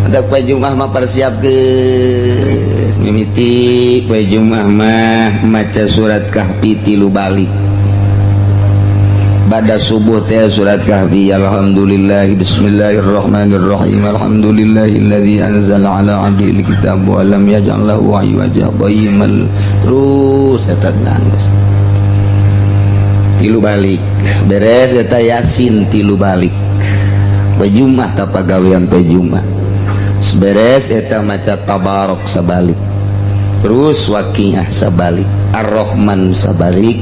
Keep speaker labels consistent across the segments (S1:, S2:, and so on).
S1: Untuk poe Jumat mah persiap ke mimiti poe Jumat mah maca surat Kahfi 3 balik. Pada subuh teh surat Kahfi, alhamdulillah bismillahirrahmanirrahim alhamdulillahilladzi anzala ala 'abdihi alkitab wa lam yaj'al lahu 'iwaja qayyiman, terus eta nangis 3 balik beres eta Yasin 3 balik poe Jumat teh pagawean poe Jumat beres eta maca Tabarok sabalik, terus Waqiah sabalik, Ar-Rahman sabalik,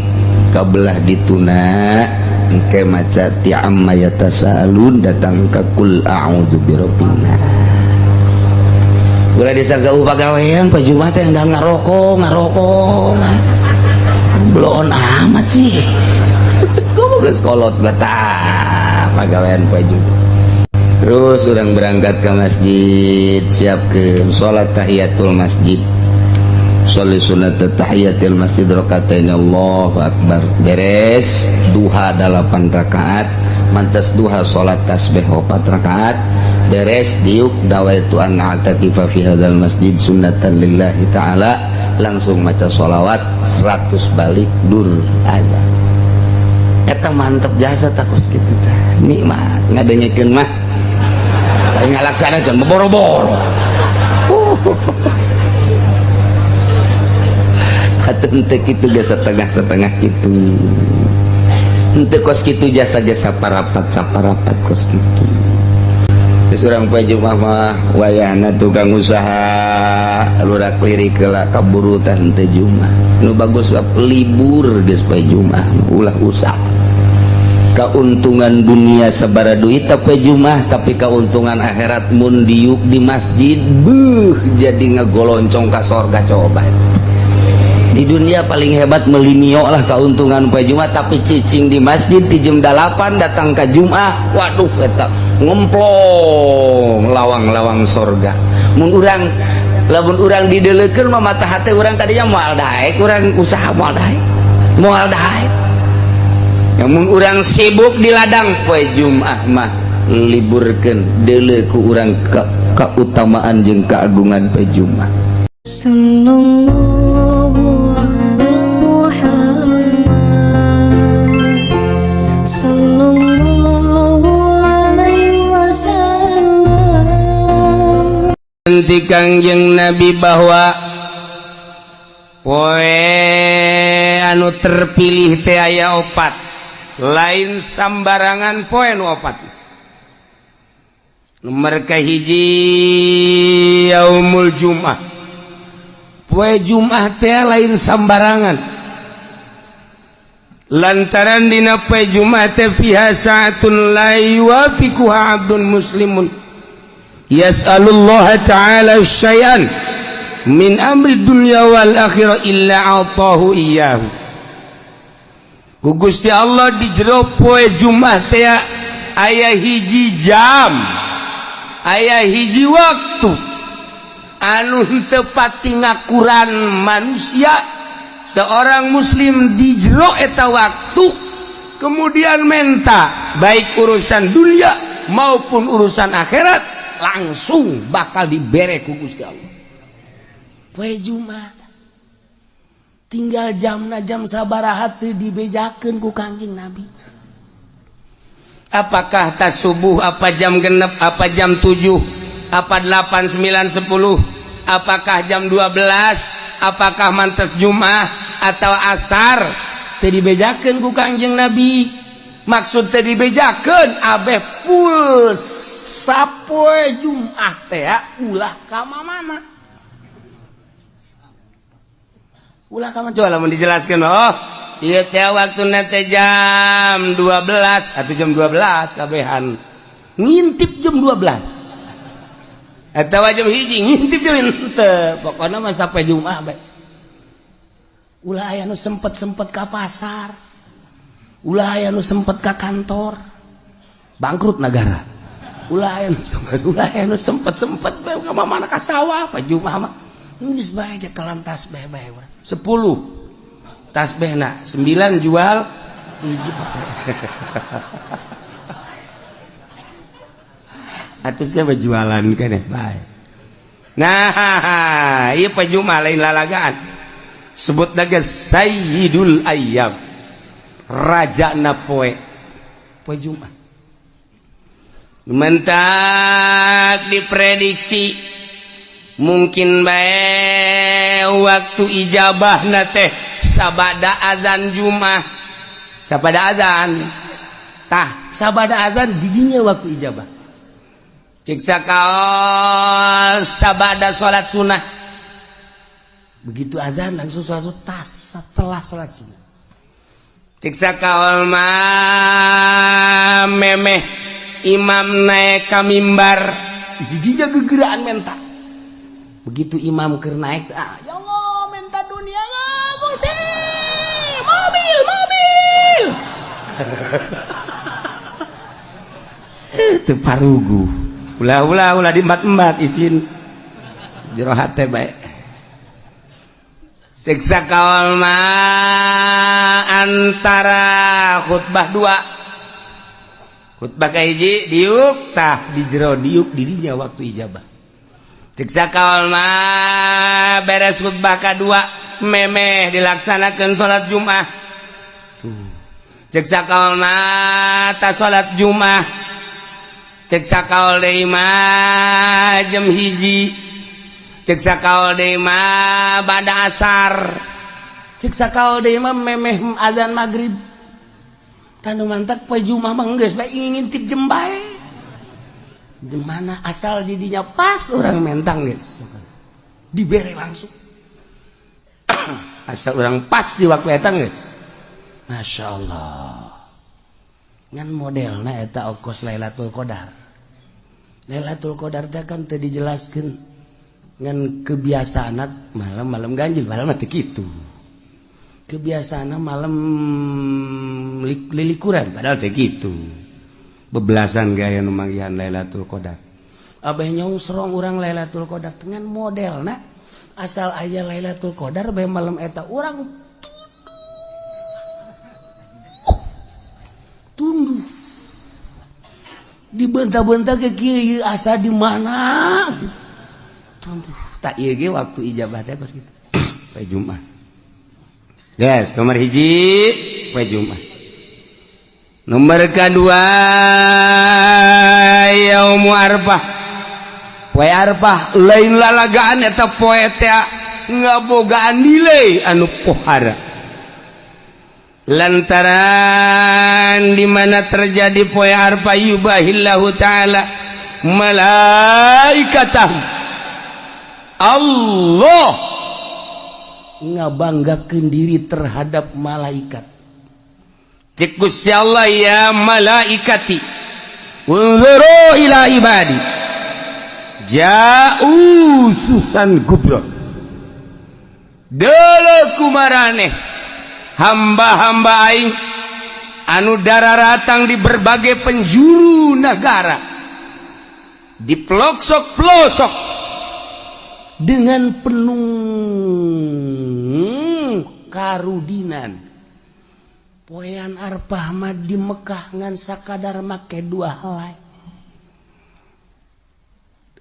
S1: kabelah dituna engke maca Ti'amma yatasaalun datang ka Qul a'udzu birabbin nas. Ulah disangka pagawean poe Jumat teh endang ngarokok belon amat sih. Kudu geus kolot betah pagawean poe Jumat. Terus orang berangkat ke masjid, siapkeun salat tahiyatul masjid, sholli sunat tahiyatul masjid rakatain, Allahu akbar, beres duha 8 rakaat, mantas duha salat tasbih 4 rakaat, beres diuk dawaitu an a'takifa fi hadzal masjid sunnatan lillahi ta'ala, langsung maca sholawat 100 balik dur aja. Eta mantep jasa takos kitu teh, nikmat ngadengekeun mah ngalaksanakeun boro-boro. Atuh teu kitu ge setengah-setengah kitu. Henteu kos kitu jasa-jasa parapat kos kitu. Geus urang poe Jumat mah wayahna tukang usaha lurak lirik heula kaburu teh teu Jumat. Nu bagus libur geus poe Jumat ulah usaha. Keuntungan dunia sabara duit poe Jumat, tapi keuntungan akhirat mun diuk di masjid jadi ngagoloncong ka sorga. Coba di dunia paling hebat melimio lah keuntungan poe Jumat, tapi cicing di masjid di jam 8 datang ke Jumat, waduh eta ngemplong lawang-lawang sorga. Mun urang dideleukeun mah mata hate urang tadinya moal daek, urang usaha moal daek. Namun orang sibuk di ladang poe Jumat mah liburkeun deuleu ku urang keutamaan jeung keagungan poe Jumat. Sallallahu alaihi Muhammad sallallahu alaihi wasallam. Nanti Kangjeng Nabi bahwa poe anu terpilih teh aya 4, lain sambarangan poe nu 4. Nomor kahiji yaumul Jumat, poe Jumat teh lain sambarangan lantaran dina poe Jumat teh fiha sa'atun la yuwafiquha 'abdun muslimun yas'alullaha ta'ala syai'an min amri dunya wal akhirah illa atahu iyyahu. Gusti Allah di jero poe Jumat teh aya hiji jam, aya hiji waktu anu teu pati ngakuran manusia seorang muslim di jero eta waktu, kemudian menta baik urusan dunia maupun urusan akhirat langsung bakal dibere ku Gusti Allah. Poe Jumat tinggal jamna jam sabaraha teu dibejakeun ku Kangjeng Nabi. Apakah tas subuh, apa jam genep, apa jam 7, apa 8, 9, 10, apakah jam 12, apakah mantes Jumat atau asar, teu dibejakeun ku Kangjeng Nabi. Maksud teu dibejakeun abeh full sapoe Jumat teh ulah ka mamana. Ulah kamu coba lamun dijelaskan. Oh iya teh waktuna teh jam 12 atau jam 12 kabehan ngintip jam 12 atau jam hiji ngintip jam henteu pokona mah sampai Jumat bae. Ulah aya nu sempet ka pasar, ulah aya nu sempet ka kantor, bangkrut negara. Ulah aya nu sempet bae ka mamana ka sawah pa Jumat mah geus bae ge kelantas bae 10 tasbihna 9 jual hiji
S2: atuh siapa jualan keneh bae. Nah, ieu poe Jumat lain lalagaan. Sebutna ge Sayyidul Ayyam. Rajana poe Jumat. Mentak diprediksi mungkin bae waktu ijabahna teh sabada azan Jumat. Sabada azan. Tah, sabada azan di dinya waktu ijabah. Cek sakaol sabada salat sunah. Begitu azan langsung salat tas setelah salat sunah. Cek sakaol mah memeh imam naik ka mimbar didinya gegeraan mentak. Begitu imam keur naik, ya Allah minta dunia Gusti. Mobil. Teu parugu. Ulah di embat isin jero hate bae. Siksa kaul mah antara khutbah 2. Khutbah kahiji diuk tah di jero diuk di dinya waktu ijabah. Siksa kaul mah beres khutbah kadua memeh dilaksanakeun salat Jumat. Siksa kaul mah ta salat Jumat. Siksa kaul deui mah jam 1. Cek sakaul deui mah bada asar. Cek sakaul deui mah memeh adzan magrib. Tanu mantak poe Jumat mah geus bae ngintip jam bae. Di mana asal di dinya pas urang mentang geus. Dibere langsung. Asal urang pas di waktu eta geus. Masyaallah. Ngan modelna eta okos Lailatul Qadar. Lailatul Qadar teh kan teu dijelaskeun ngan kebiasaan malam ganjil padahal mah teu kitu. Kebiasaan malam lilikuran padahal teu kitu. Bebelasan gaya nu manggihan Lailatul Qadar. Abah nyong serong urang Lailatul Qadar dengan modelna asal aya Lailatul Qadar bae malam eta urang tunduh. Dibentah-bentah ke kieu asa di mana? Tak iya ge waktu ijabah teh pas gitu. Poe Jumat. Yes, nomor 1 poe Jumat. Nomor kedua Yaum Arfah. Poe Arfah lain lalagaan eta poe teh ngabogaan nilai anu pohara. Lantaran di mana terjadi poe Arfah yubahillahu taala malaikatahu Allah ngabanggakeun diri terhadap malaikat. Cek Gusti Allah ya malaikati unzuru ila ibadi ja'u susan kubra. Deuleu kumaraneh hamba-hamba aing anu dararatang di berbagai penjuru negara, di pelosok-pelosok dengan penuh karudinan. Poean Arfah mah di Mekah ngan sakadar make 2 helai.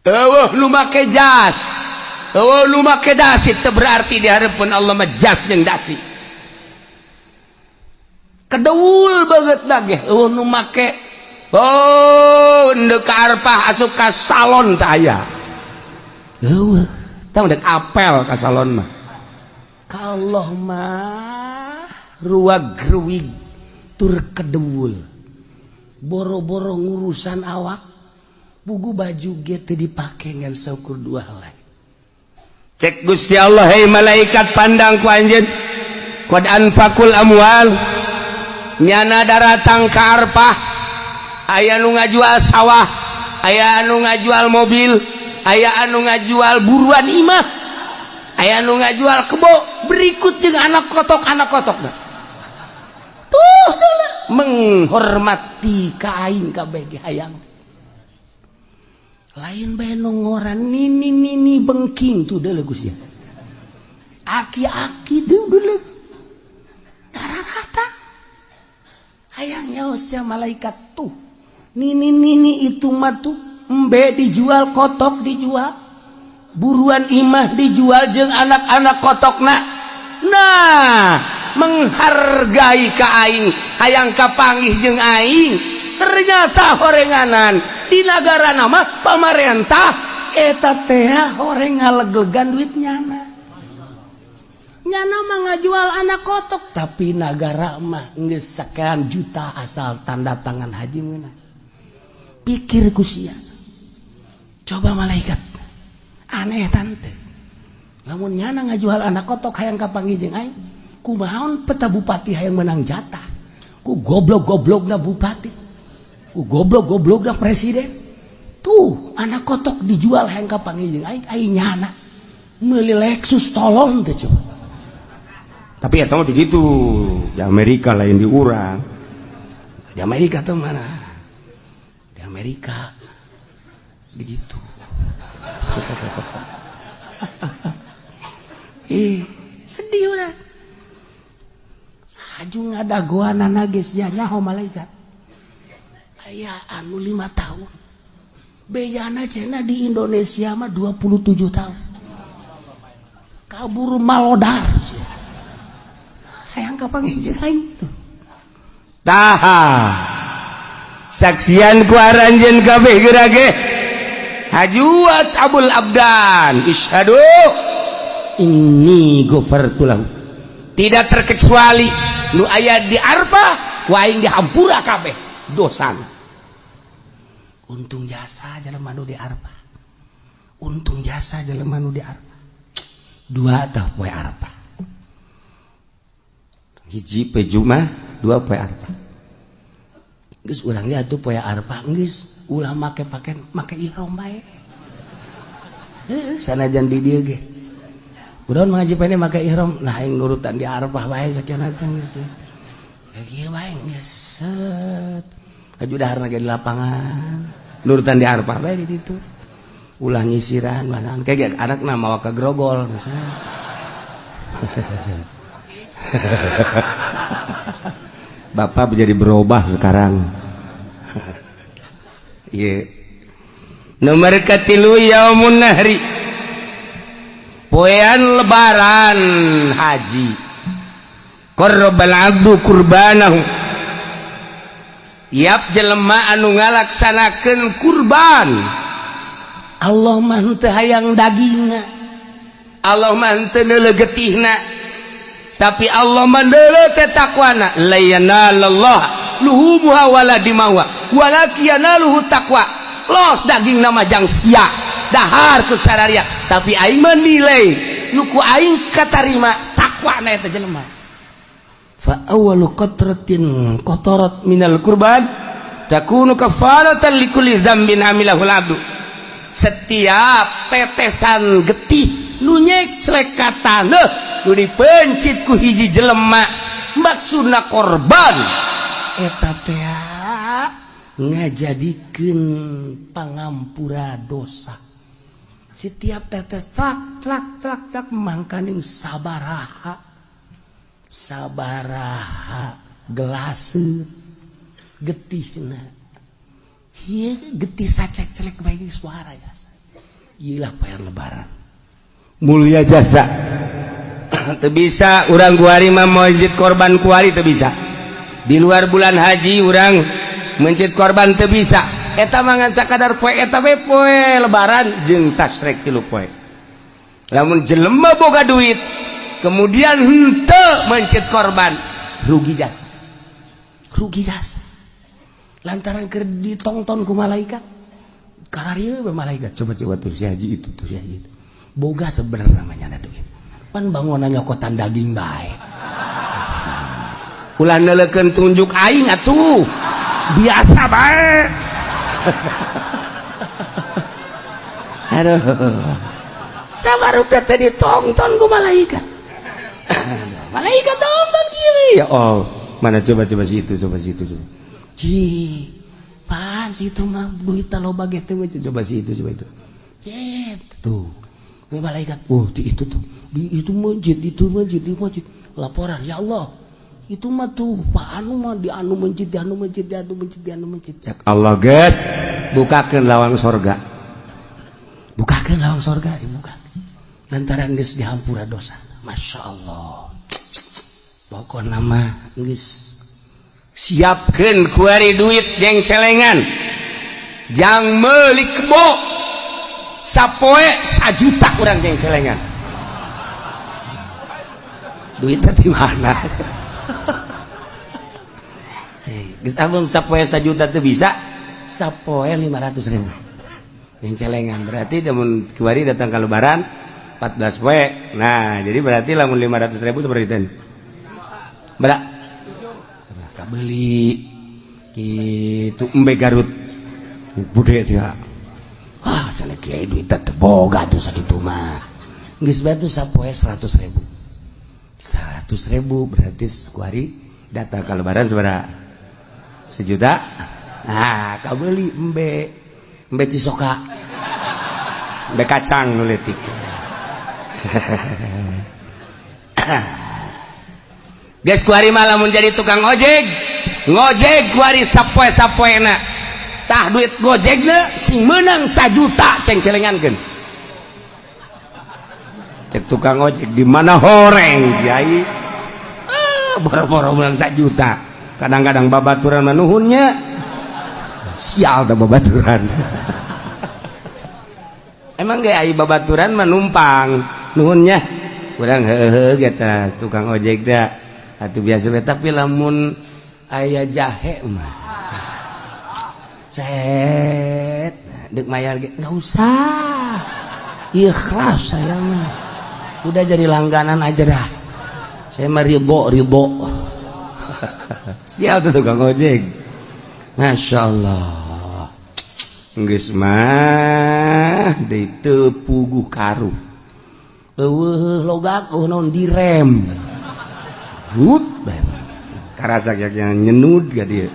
S2: Eueuh lu make jas, eueuh lu make dasi teu berarti di hareupeun Allah mah jas jeung dasi. Kedeul banget lagi eueuh nu make endeu ka Arfah asup ka salon teh aya. Eueuh tah udah apel ka salon mah. Kalau mah ruwag-ruwig tur kedeul. Boro-boro ngurusan awak. Bugu baju ge teu dipake ngan saukur 2 helai. Cek Gusti Allah, hei malaikat pandang ku anjeun. Qad anfaqul amwal. Nyana daratang ka Arfah. Aya nu ngajual sawah, aya anu ngajual mobil, aya anu ngajual buruan imah, aya anu ngajual kebo, berikut jeung anak kotokna. Tuh deuleu menghormati ka aing kabeh ge hayang. Lain bae nu ngoran nini bengking tuh deuleu Gusti. Aki-aki teu deuleu. Dararata. Hayang nyaosnya malaikat tuh. Nini itu mah tuh embe dijual, kotok dijual, buruan imah dijual jeung anak-anak kotokna. Nah, menghargai ka aing, hayang kapanggih jeung aing. Ternyata horenganan di negara nama pamarentah eta teh horeng ngaleglegan duit nyana. Nyana mah ngajual anak kotok, tapi negara mah geus sakean juta asal tanda tangan haji meunang. Pikir ku sia. Coba malaikat. Aneh tante. Lamun nyana ngajual anak kotok hayang kapanggih jeung aing, kumaon peta bupati hayang menang jatah. Ku goblok-goblokna bupati. Ku goblok-goblokna presiden. Tuh, anak kotok dijual hayang kapanggih jeung aing nyana. Meuli Lexus tolong teh coba.
S3: Tapi ya tahu begitu, di Amerika lain di urang.
S2: Di Amerika tuh mana? Di Amerika begitu. Sedih orang. Haju ngadagoan nagis ya nyaho malaikat. Aya anu 5 tahun. Bejana cenah di Indonesia mah 27 tahun. Kabur malodar sih. Hayang kapanggih jeung aing tuh.
S3: Taha. Saksian ku aranjeun kabeh geurage. Hajuat Abul Abdan. Isyhadu inni ghafartu lahu. Tidak terkecuali nu aya di Arfah ku aing dihampura kabeh dosana.
S2: Untung jasa jelema nu di Arfah. Untung jasa jelema nu di Arfah. 2 tah poe Arfah.
S3: Hiji poe Jumat, 2 poe Arfah.
S2: Geus urang ge atuh poe Arfah geus ulah make ihram bae. Heeh, sanajan di dieu ge. Kunaon mengaji pene make ihram, nah aing nurutan di Arfah bae sakieu teh geus teh. Ya kieu bae geus set. Aju daharna ge di lapangan.
S3: Nurutan di Arfah bae
S2: Bae di ditu. Ulah nyisiran manaan kayak anakna mawa ka grogol misalnya.
S3: Bapak menjadi berubah sekarang. Iya. Nomor katilu yaumun nahri. Poean lebaran haji. Qarrabal abdu kurbanahu. Tiap jelema anu ngalaksanakeun kurban.
S2: Allah mah teu hayang dagingna.
S3: Allah mah teu neulegetihna. Tapi Allah mandele teh takwana la yanalallah luhumuha wala dimawa walakin yanaluhu taqwa. Los daging nama jang sia dahar ku sararia tapi aing menilai nu ku aing katarima takwana eta jelema.
S2: Fa awwalu qatratin qatarat
S3: minal kurban takunu kafaratan likulli dzambin amilahul abdu.
S2: Setiap tetesan getih nu nyeclek katana nu dipencit ku hiji jelema maksudna korban eta teh ngajadikeun pangampura dosa. Setiap tetes trak mangkaning sabaraha gelaseuh getihna. Ieu getih sacek-celek bae suara jasa. Ieu lah poe lebaran.
S3: Mulia jasa. Teu bisa urang kuari mah mencit korban kuari teu bisa. Di luar bulan haji urang mencit korban teu bisa. Eta mah ngan sakadar poe eta we poe lebaran jeung tasrek 3 poe. Lamun jelema boga duit kemudian henteu mencit korban rugi jasa.
S2: Rugi jasa. Lantaran keur ditongton ku malaikat. Kararieu be malaikat
S3: Coba tuh si haji itu
S2: boga sebenarnya namanya duit. Pan bangunan nyokotan daging bae.
S3: Ulah neulekeun tunjuk aing atuh. Biasa bae.
S2: Aduh. Sabarupa teh ditongton ku malaikat. Malaikat tongton kieu.
S3: Ya Allah, mana coba situ.
S2: Ji, pan situ mah duit loba ge teh
S3: Coba situ.
S2: Cet, tuh. Malaikat, oh di itu tuh. Di itu masjid. Laporan, ya Allah. itu mah tuh anu mah di anu mencit cek
S3: Allah guys bukakeun lawang sorga
S2: dibuka lantaran geus dihampura dosa. Masya Allah pokokna mah geus
S3: siapkeun kuari duit jeung celengan jang meuli kebo sapoe 1 juta urang jeung celengan duitnya di mana?
S2: Geus amun sapoe 1 juta teu bisa sapoe 500.000 yang celengan berarti namun kuari datang ke lebaran 14 poe. Nah jadi berarti lamun 500.000 seperti itu berak
S3: kabeli gitu embe Garut bude teh
S2: wah cenah kiai duit teh boga tuh sakitu mah geus bae tuh sapoe 100.000 berarti kuari
S3: datang ke lebaran seberapa 1 juta.
S2: Nah kabeli embe cisoka
S3: embe kacang nu leutik geus kuari mah lamun jadi tukang ojek ngojek kuari sapoe-sapoena tah duit gojekna sing meunang 1 juta ceng celengankeun cek tukang ojek di mana horeng kiai boro-boro meunang 1 juta kadang-kadang babaturan mah nuhunnya sial da babaturan emang ge ai babaturan mah numpang nuhunnya urang heuheuh eta tukang ojek teh atuh biasa we tapi lamun aya jahe mah set deuk mayar ge enggak usah ikhlas saya mah udah jadi langganan aja dah saya mah ridho sial tuh tukang ojek Masya Allah geus mah deui teu puguh karuh eueuh logak naon direm hut karasa yang nyenud ka dieu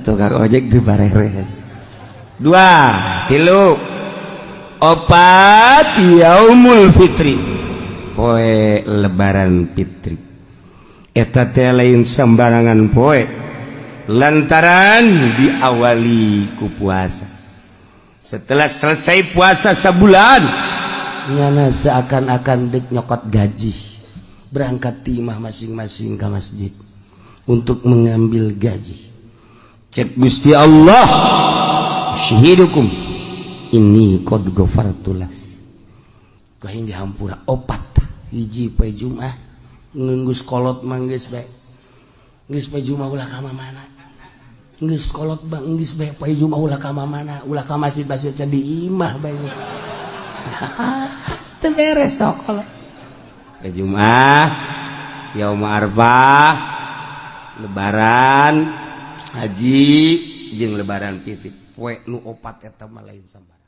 S3: tukang ojek teu bareres 2 3 4 yaumul fitri poe lebaran fitri eta teh lain sembarangan poe lantaran diawali ku puasa setelah selesai puasa sebulan
S2: nyana seakan-akan dek nyokot gaji berangkat timah masing-masing ke masjid untuk mengambil gaji
S3: cek Gusti Allah syahidukum ini qad ghafartulah
S2: kaing dihampura opat hiji poe Jumat ngeunggus kolot mah geus bae geus poe Jumat ulah ka mana geus kolot bang geus bae poe Jumat ulah ka mana ulah ka masjid-masjid di imah bae teu beres teh kolot
S3: poe Jumat yaum arbah lebaran haji jeung lebaran fitri poe nu opat eta mah lain sambarang.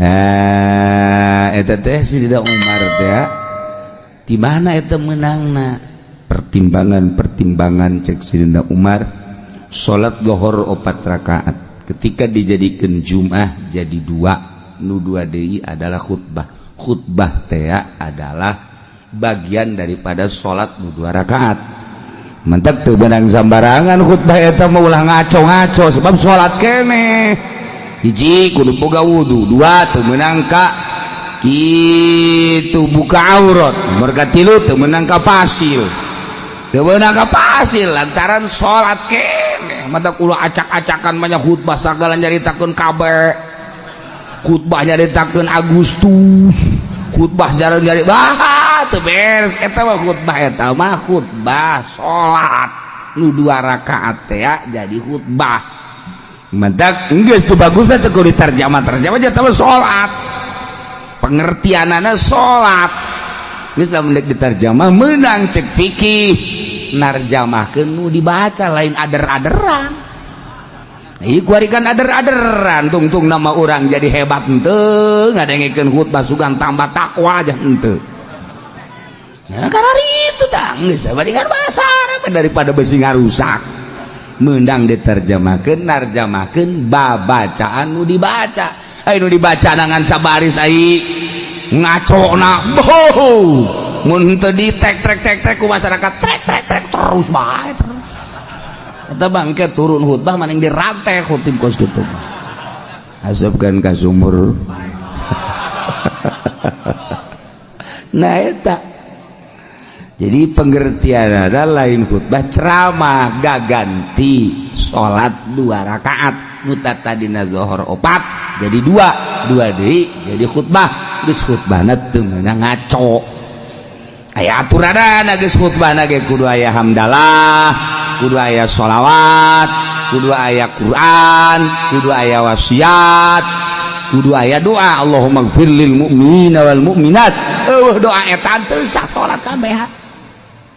S3: Nah eta teh si Dida Umar teh di mana eta menangna pertimbangan cek si Dida Umar salat zuhur 4 rakaat ketika dijadikeun Jumat jadi 2 nu 2 deui adalah khutbah teh adalah bagian daripada salat nu 2 rakaat mentek teu benang sambarangan khutbah eta mah ulah ngaco-ngaco sebab salat keneh hiji kudu boga wudu 2 teu meunang ka kitu buka aurat nomor katilu teu meunang ka pasil lantaran salat keneh mata ulah acak-acakan banyak khutbah sagala nyaritakeun kabeh khutbah nyaritakeun Agustus khutbah jarang nyari teu beres eta mah khutbah salat nu 2 rakaat teh jadi khutbah mentak geus teu bagusna teh kudu tarjamah nya teh salat pengertianana salat geus lamun deuk ditarjamah meunang cek fikih narjamahkeun nu dibaca lain ader-aderan ieu kuarikan ader-aderan tungtung nama urang jadi hebat henteu ngadengikeun khutbah sugan tambah takwa aja henteu ya karena itu tah geus bandingan bahasa Arab daripada besi ngarusak meundang diterjemahkeun narjamahkeun babacaan nu dibaca anu dibaca dengan sabaris ai ngacona boh
S2: mun teu di trek ku masyarakat trek terus bae terus eta bangke turun khutbah maning dirantai khutib kos kitu
S1: asupkan ka sumur.
S2: nah eta
S1: Jadi pengertian ada lain khutbah ceramah gaganti
S2: salat 2 rakaat
S1: mutatadina zuhur 4 jadi 2 deui jadi khutbah geus khutbahna teu meunang ngaco aya aturanna geus khutbahna ge kudu aya hamdalah kudu aya sholawat kudu aya Quran kudu aya wasiat kudu aya doa Allahumma ighfir lil mu'minina wal mu'minat
S2: doa eta teu sah salat kabeh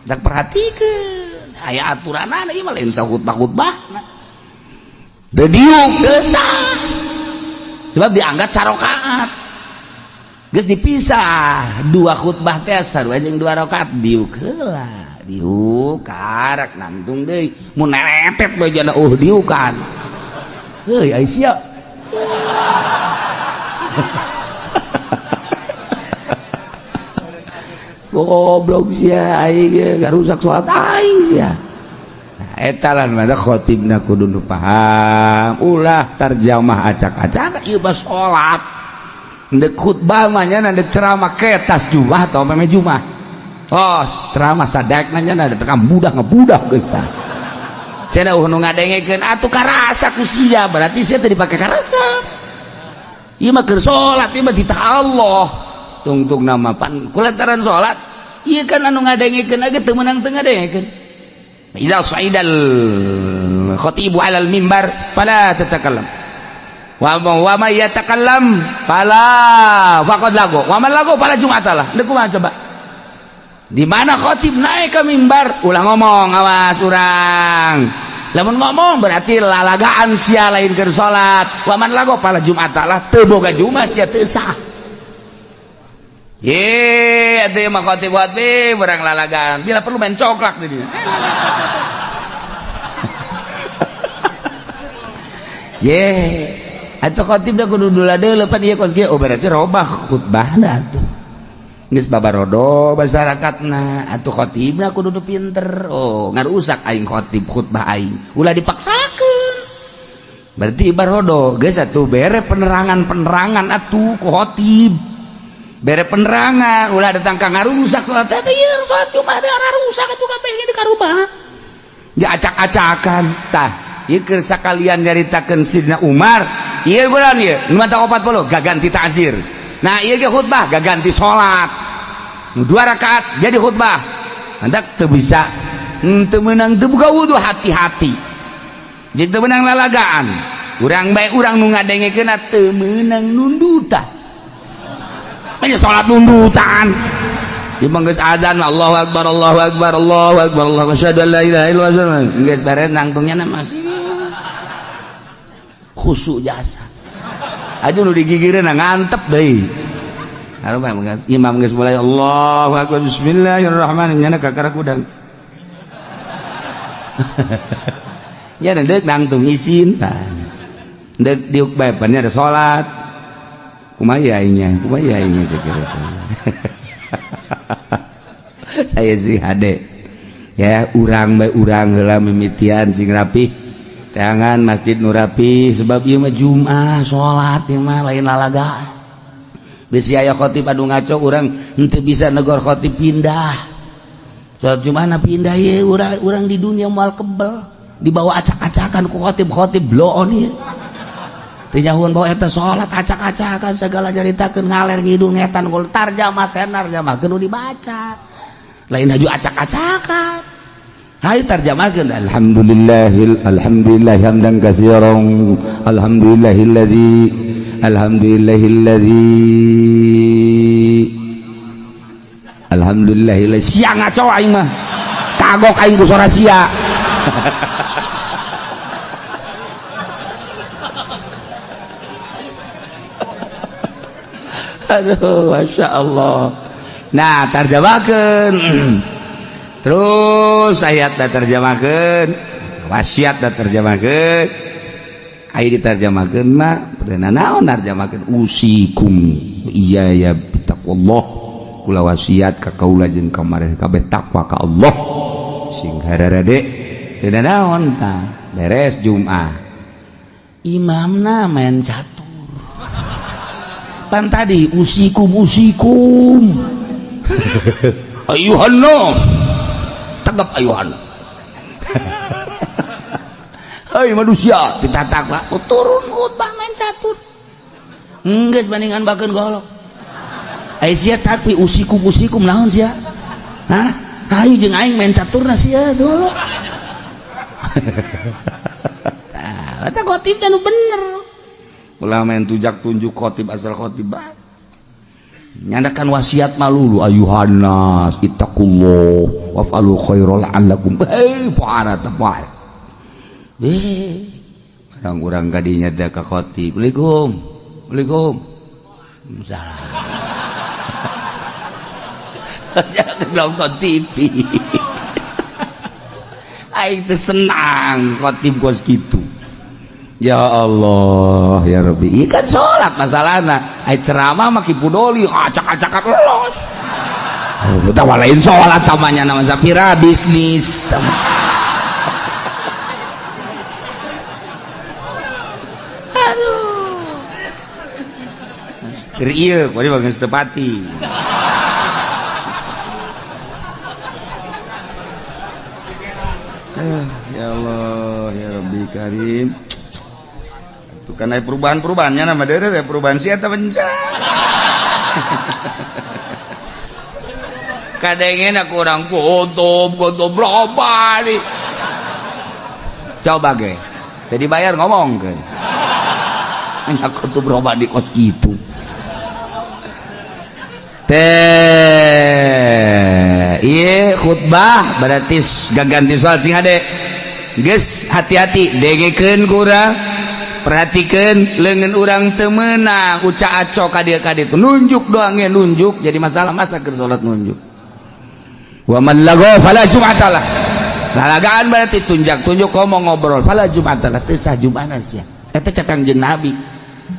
S2: dak perhatikeun aya aturanna ieu mah lain sa khutbah-khutbahna
S1: teu diuk
S2: teu sah sebab diangkat sarakaat geus dipisah 2 khutbah teh sarua jeung 2 rakaat diuk heula diuk karek nangtung deui mun neretet bae jana diukan heuy Aisyah goblok sia aing garusak salat aing sia.
S1: Nah eta lan mah khatibna kudu nu paham ulah tarjamah acak-acak
S2: ieu mah salat
S1: ndek khutbah mah nya ndek ceramah ketas Jumat atau meme Jumat
S2: tos ceramah sadekna nya da tekan budak ngebudak geus tah cenah nu ngadengekeun atuh karasa ku sia berarti sia teu dipake karasa ieu mah keur salat ieu mah ditah Allah
S1: tungtung nama pan
S2: kulantaran salat ieu kan anu ngadengekeunage teu meunang teu ngadengekeun idza sa'idal khatibu 'alal mimbar fala tatakallam wa ma yatakallam fala faqad lagu wa man lagu fala jum'atalah deuk kumaha coba di mana khatib naik ke mimbar ulah ngomong awas urang lamun ngomong berarti lalagaan sia lain keur salat wa man lagu fala jum'atalah teu boga jumat sia teu sah. Ye, atuh mah khotib buat berang lalagan. Bila perlu main coklak di dieu. Ye, atuh khotib da kudu duladeuleuh pan ieu kos ge oh berarti robah khutbahna atuh. Geus babarodo masyarakatna, atuh khotibna kudu pinter. Oh, ngarusak aing khotib khutbah aing. Ulah dipaksakeun. Berarti barodo geus atuh bere penerangan atuh ku khotib. Bere penerangan ulah datang ka ngarusak salat teh ieu salat Jumat teh ngarusak atuh kabeh ge dikarubah ja acak-acakan tah ieu keur sakalian nyaritakeun Sidina Umar ieu bulan ieu nu mata 40 gaganti ta'zir nah ieu ge khutbah gaganti salat 2 rakaat jadi khutbah hendak teu bisa teu meunang teu buka wudu hati-hati jeung teu meunang lalagaan urang bae urang nu ngadengekeun teu meunang nundutan aja salat nundutan di manggeus adzan Allahu akbar Allahu akbar Allahu akbar Allahu asyhadu an la ilaha illallah geus bare nangtungnya masih khusyuk jasa aja nu digigireun ngantep deui hareup imam geus mulai Allahu akbar bismillahirrahmanirrahim nya kakara kudang ya deuk nangtung isin deuk diuk bae pan ada salat kumaya aingnya cekir saya sih hade ya urang bae urang heula mimitian sing rapih teangan masjid nu rapih sebab ieu mah Jumat salat ieu mah lain lalagaan geus aya khatib anu ngaco urang henteu bisa negor khatib pindah salat Jumatna pindah ye urang di dunia moal kebel dibawa acak-acakan ku khatib bloon ieu tinyahuan bahwa eta salat acak-acakan segala jaritakeun ngaler ngidul ngetan kul tarjamah kudu dibaca lain haju acak-acakan hayu tarjamahkeun alhamdulillah hamdan katsiran alhamdulillah sia ngaco aing mah kagok aing ku suara sia aduh masya Allah nah tarjamakeun terus ayat da terjemakeun wasiat da terjemakeun aya ditarjamakeun mah peuteuna naon narjamakeun usikum iya ya bitaqwallah
S1: kula wasiat ka kaula jeung kamareh kabeh takwa ka Allah sing hararade teu naon tah beres Jumat
S2: imamna main catur pan tadi usikum ayuhan nas tegap ayuhan hei manusia ditatak lah turun khutbah main catur geus bandingan bakeun golok ai sia takwi usikum naon sia hah hayu jeung aing main caturna sia golok tah eta khotib anu bener
S1: ulah main tujak tunjuk khotib asal khotib
S2: nyandakan wasiat malulu
S1: ayuhannas ittaqullah waf'alu khairal la'allakum pohara teh poe urang-urang kadinya teh ka khotib Assalamualaikum
S2: salah jangan nonton TV aing teh senang khotib kos kitu.
S1: Ya Allah ya Rabbi
S2: ieu kan salat masalahna ai ceramah mah kipudoli acak-acakan lolos
S1: tah lain salat tamanya nama sapira bisnis
S2: aduh
S1: ieu kudu bageus tepati ya Allah ya Rabbi Karim itu kan ada perubahan-perubahannya nama daerah perubahan sih atau bencana
S2: kadangnya aku orang kutub berapa nih
S1: coba ge jadi bayar ngomong ke
S2: aku tuh berapa di kos gitu
S1: iya khutbah berarti gaganti soal sing ade geus hati-hati degekeun kurang perhatikan lengan orang temenang uca aco kadia itu nunjuk doangnya nunjuk jadi masalah masa ke sholat nunjuk wa man lago fala jum'atalah lalagaan berarti tunjuk ngomong ngobrol fala jum'atalah teu sah jum'ana sia eta cakang jeung nabi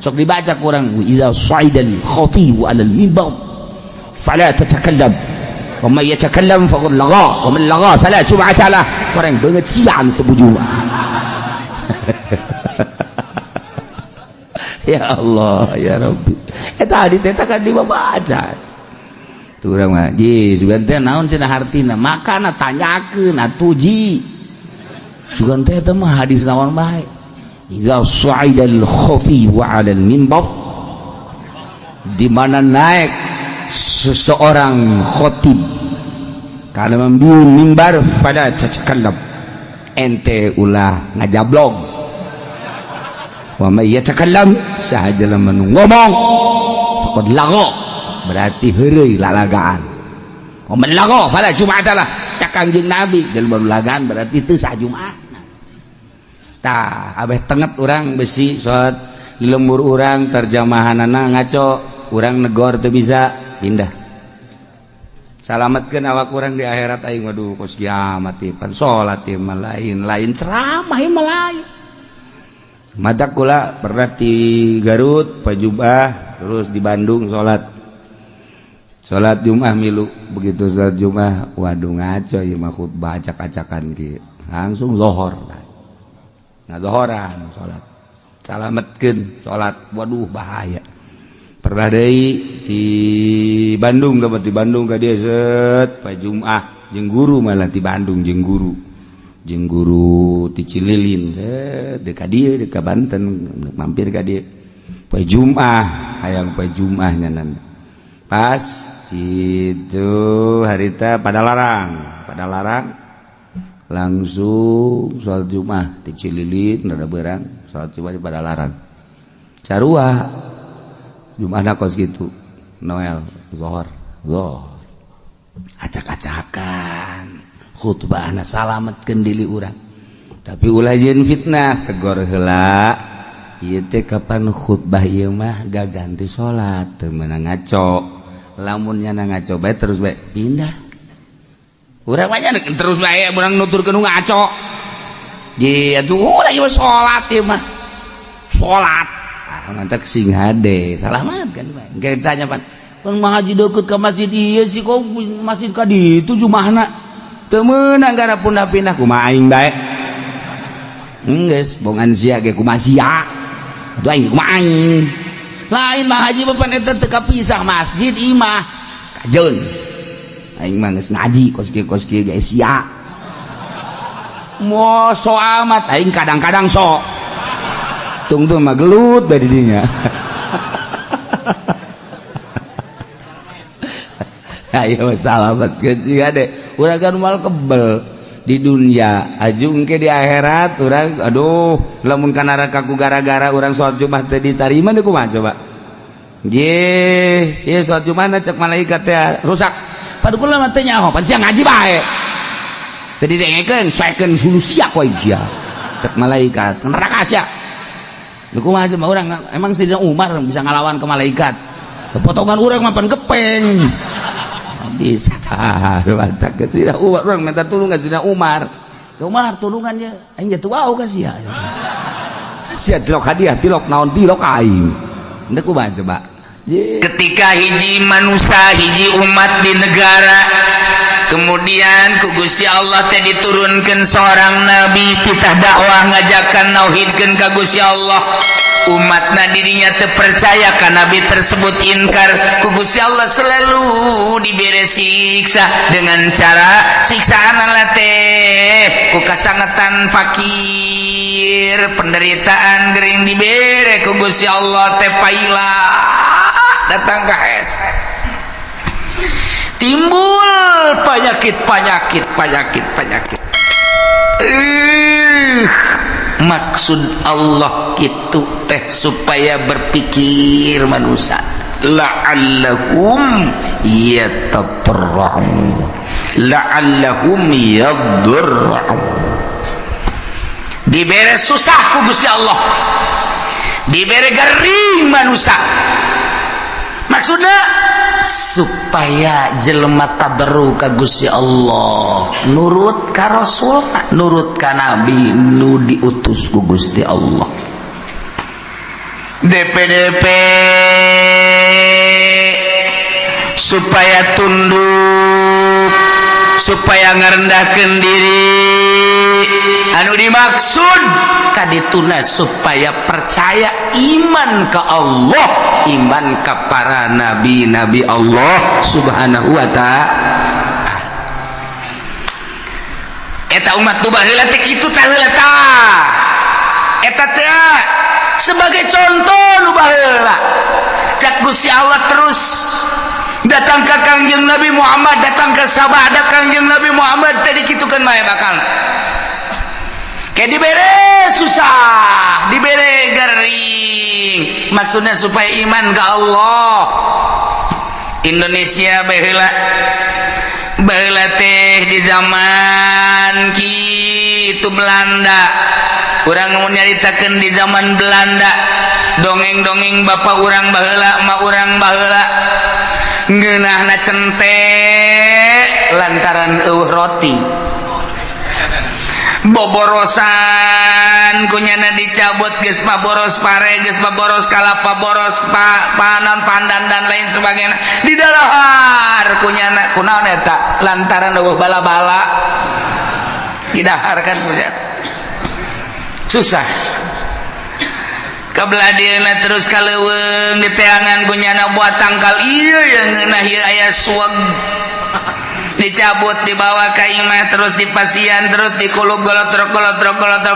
S1: sok dibaca kurang idza saidal khatib alal minbar fala tatakallam wa may yatakallam faqad laga wa man laga fala jum'atalah kurang beungeut siang teu bujuma ya Allah ya Rabbi eta hadis eta kan dibaca tuh urang mah ji sugan teh naon cenah hartina makana tanyakeun atuh ji sugan teh eta mah hadis naon bae idza su'idal khatib 'ala al-minbar di mana naik seseorang khatib kana membiun mimbar pada cacakallab ente ulah ngajablog wa may yatakallam sahaja lamun ngomong faqad laga berarti heureuy lalagaan wa man laga fala jum'atalah cakang jeung nabi jelema lalagaan berarti teu sah jumat tah abeh tenget urang besi salat di lembur urang terjemahanana ngaco urang negor teu bisa pindah salametkeun awak urang di akhirat aing waduh kos kiamat ieu pan salat ieu mah lain ceramah ieu mah lain madak kula pernah di Garut pajubah terus di Bandung sholat Jumat milu begitu sholat Jumat waduh ngaco ieu mah khutbah acak-acakan kieu langsung zuhur nah zuhuran sholat salametkeun sholat waduh bahaya pernah deui di Bandung dapat di Bandung ka dieu set pajumah jeung guru malah di Bandung jeung guru ti Cililin dekat dia dekat Banten mampir ka dia poe Jumat hayang poe Jumat nyanan pas itu harita pada larang langsung sholat Jumat ti Cililin rada beurang sholat Jumat pada larang sarua Jumatna kos gitu Noel zuhur acak-acakan khutbahna salametkeun diri urang tapi ulah jeung fitnah tegor heula ieu teh kapan khutbah ieu mah gaganti salat teu meunang ngaco lamun nyana ngaco bae terus bae pindah urang mah nya terus bae urang nuturkeun ngaco di atuh lagi salat ieu mah salat mantak sing hade salah banget kan bae engke ditanya pan
S2: kan ngaji deket ke masjid ieu sih kok masjid ka ditu jumahna teu meunang gara pindah kumaha aing bae geus bongan sia ge kumaha sia atuh aing kumaha aing lain mah haji papan eta teu kapisah masjid imah kajeun aing mah geus ngaji kos kieu ge sia mo so amat aing kadang-kadang sok tungtung mah gelut bae di dinya ayo salamat ke sia de urang kan mal kebel di dunia ajung ke di akhirat urang aduh lamun ka neraka ku gara-gara urang salat Jumat teh ditarima deui kumaha coba ye ieu salat Jumat cek malaikat teh rusak padahal mah teh nyaho pan sia ngaji bae teh didengekeun saekeun sulusia ku sia cek malaikat neraka sia deui kumaha coba urang emang Sayyidina Umar bisa ngalawan ke malaikat potongan urang mah pan gepeng bisa mantap ke Sayyidina Umar orang minta tolong ke Sayyidina Umar tolongannya aing jatuh wau ka sia sia tilok hadiah tilok naon tilok aing ndek kumaha coba ketika hiji manusia hiji umat di negara kemudian ku Gusti Allah teh diturunkeun seorang nabi titah dakwah ngajakan nauhidkeun ka Gusti Allah umatna dirinya terpercaya ka nabi tersebut inkar ku Gusti Allah selalu diberi siksa dengan cara siksaan teh ku kasangetan fakir penderitaan gering dibere ku Gusti Allah teh paila datang ka es timbul penyakit maksud Allah gitu teh supaya berpikir manusia la'allahum yatatarra'un la'allahum yadurra'un diberi susah ku Gusti Allah diberi garing manusia maksudnya supaya jelema tadarru ka Gusti Allah nurut ka Rasul nurut ka Nabi nu diutus ku Gusti Allah DPDP supaya tunduk supaya ngarendahkeun diri anu dimaksud kadituna supaya percaya iman ka Allah iman ka para nabi-nabi Allah subhanahu wa ta'ala eta umat nu baheula teh kitu tah heula tah eta teh sebagai contoh nu baheula cak Gusti Allah terus datang ke Kangjeng Nabi Muhammad datang ke sabada Kangjeng Nabi Muhammad tadi kitukeun bae bakalna kayak dibere susah dibere garing maksudnya supaya iman ke Allah Indonesia baheula teh di zaman kitu Belanda urang nu nyaritakeun di zaman Belanda dongeng-dongeng bapak urang baheula emak urang baheula ngeunahna centek lantaran eueuh roti boborosan kunyana dicabut geus maboros pare geus maboros kalapa boros panan pandan dan lain sebagainya di dalahar kunyana kunaon eta lantaran eueuh bala-bala didaharkan kunyana susah kabladieuna terus kaleuweung di teangan kunyana buat tangkal ieu yang ngeunah ieu aya sueg dicabut dibawa ka imah terus dipasian terus dikulub golotrok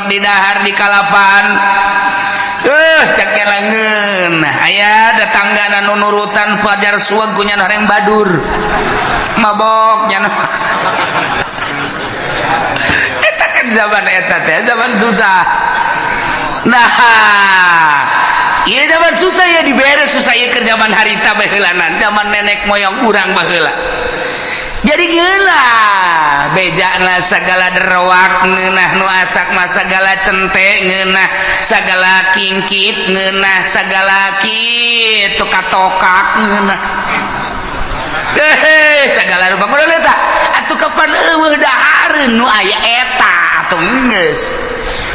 S2: di dahar di kalapaan cak kelangeun aya tetanggana nu nurutan fajar sueg kunyana hareng badur mabok nya eta kan zaman eta teh zaman susah nah ieu zaman susah ya dibere susah ieu keur zaman harita baheulanan zaman nenek moyang urang baheula jadi geula bejana sagala derwak ngeunah nu asak mah sagala centek ngeunah sagala kingkit ngeunah sagala kitu katokak ngeunah sagala rupa kudu eta atuh kapan eueuh dahareun nu aya eta atuh geus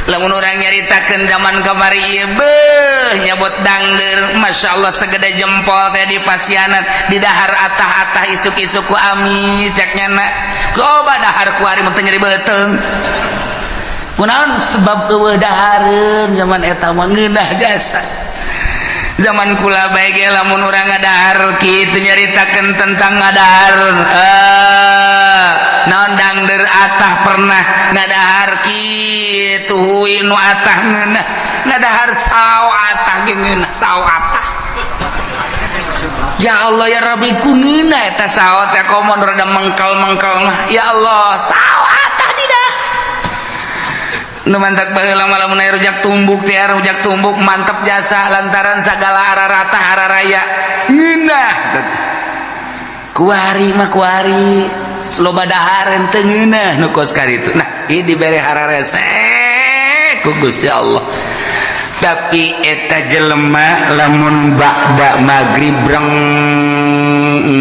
S2: lamun urang nyaritakeun zaman kamari ieu
S3: nyabot dangder Masya Allah segede jempol teh di pasianan di dahar atah-atah isuk-isuk ku amis yaknya nak loba dahar kuari mah teu nyeri beuteung kunaon sebab eueuh dahareun zaman eta mah ngeunah jasa zaman kula bae ge lamun urang ngadahar kitu nyaritakeun tentang ngadahar naon dangder atah pernah ngadahar kitu huwi nu atah ngeunah ngadahar sao atah ge ngeunah sao atah ya Allah ya Rabbi ku ngeunah eta sao teh komo rada mengkal-mengkal mah ya Allah sao atah tidak nu mantak baheula mah lamun aya rujak tumbuk teh rujak tumbuk mantep jasa lantaran sagala ararata araraya ngeunah kuari mah kuari loba dahar teu ngeunah nu kos karitu nah ieu dibere hararese ku Gusti Allah tapi eta jelema lamun ba'da magrib breng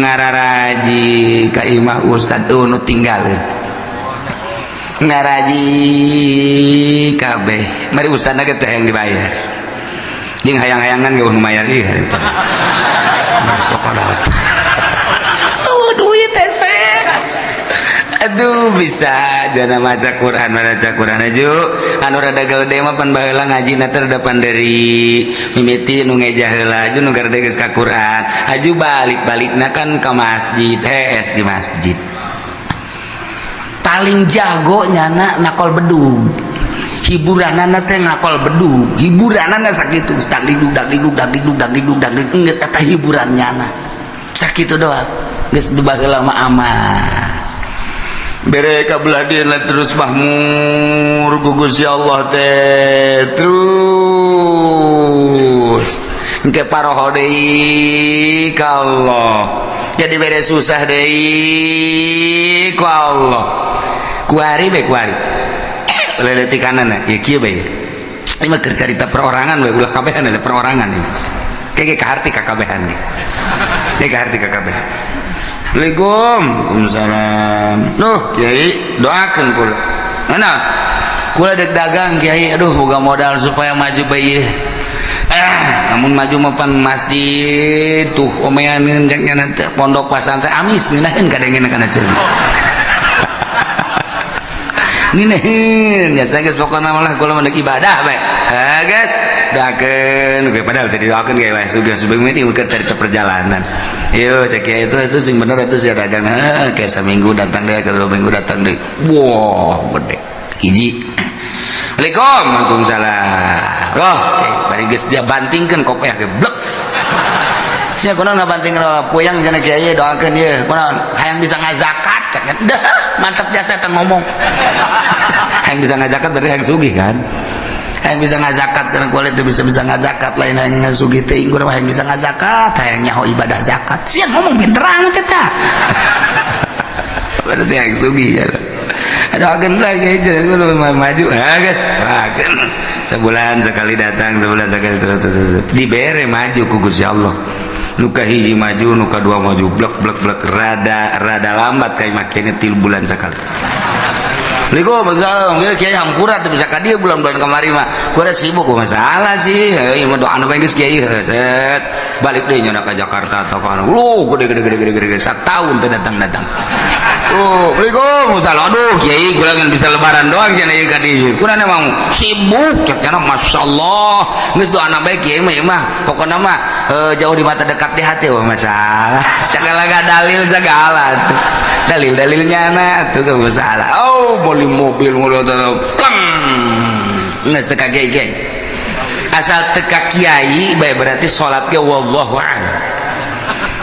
S3: ngararaji ka imah ustad nu tinggalin ngaraji kabeh mari ustadna ge teh yang dibayar jeung hayang-hayangan ge nu mayar ieu eta masuk kadat duit teh aduh bisa jana maca Quran aju anu rada gede mah pan baheula ngajina teh rada panderi mimiti nu ngejah heula aju nu garede geus ka Quran aju balik-balikna kan ka masjid di masjid paling jago nyana nakol bedug hiburanana teh nakol bedug hiburanana sakitu dagdidug geus eta hiburan nyana sakitu doang geus baheula mah aman bere ka belah dieuna terus mahmur ku Gusti Allah teh terus engke paroho deui ka Allah jadi bere susah deui ku Allah kuari leleti kanan ya kieu bae ini mah cerita perorangan bae ulah kabehan ada perorangan ini kayak kaharti kakabehan nih kayak kaharti kakabehan Assalamualaikum Waalaikumsalam nuh Kiai doakeun kula mana kula dek dagang Kiai aduh boga modal supaya maju bae namun maju mapan masjid tuh omeaneun jangnya nanti pondok pesantren amis ngeunaheun kadengena kana ceun ngeunaheun biasa geus pokona mah kula mah ibadah bae geus doakeun ge padahal teh doakeun ge wae sugih subeng ini keur cerita perjalanan ieu cek kieu itu sing bener itu sia dagang kayak seminggu datang deh kedua minggu datang deh wah gede hiji Waalaikumsalam roh bari geus dia bantingkeun kopeh ge blek sia kunaon ngabantingkeun puyang cenah kieu doakeun ieu kunaon hayang bisa ngazakat cek dah mantap jasa eta ngomong hayang bisa ngazakat berarti hayang sugih kan hayang bisa ngazakat cenah kulit teh bisa ngazakat lain hayang sugih teh ingkur hayang bisa ngazakat hayang nyaho ibadah zakat sia ngomong pinteran teh tah berarti hayang sugih ya doakeun lagi cenah kudu maju guys doakeun sebulan sekali datang sebulan sekali terus dibere maju ku Gusti Allah nu ka hiji maju nu ka dua maju blek rada lambat kayak makanya 3 bulan sekali Assalamualaikum Kiai hampura teu bisa ka dieu bulan-bulan kamari mah ku ada sibuk masalah sih ieu mah doana bae geus Kiai set balik deui nya ka Jakarta atau ka gede satahun teu datang Waalaikumsalam aduh Kiai kula ngan bisa lebaran doang cenah ieu ka dieu kurang emang sibuk cenah masyaallah geus doana bae Kiai mah pokona mah jauh di mata dekat di hati masalah segala dalil segala tuh dalil-dalilnya na tuh gak masalah beli mobil mulu plang nggak teka kiai asal teka kiai baik berarti sholat ke wallahu a'lam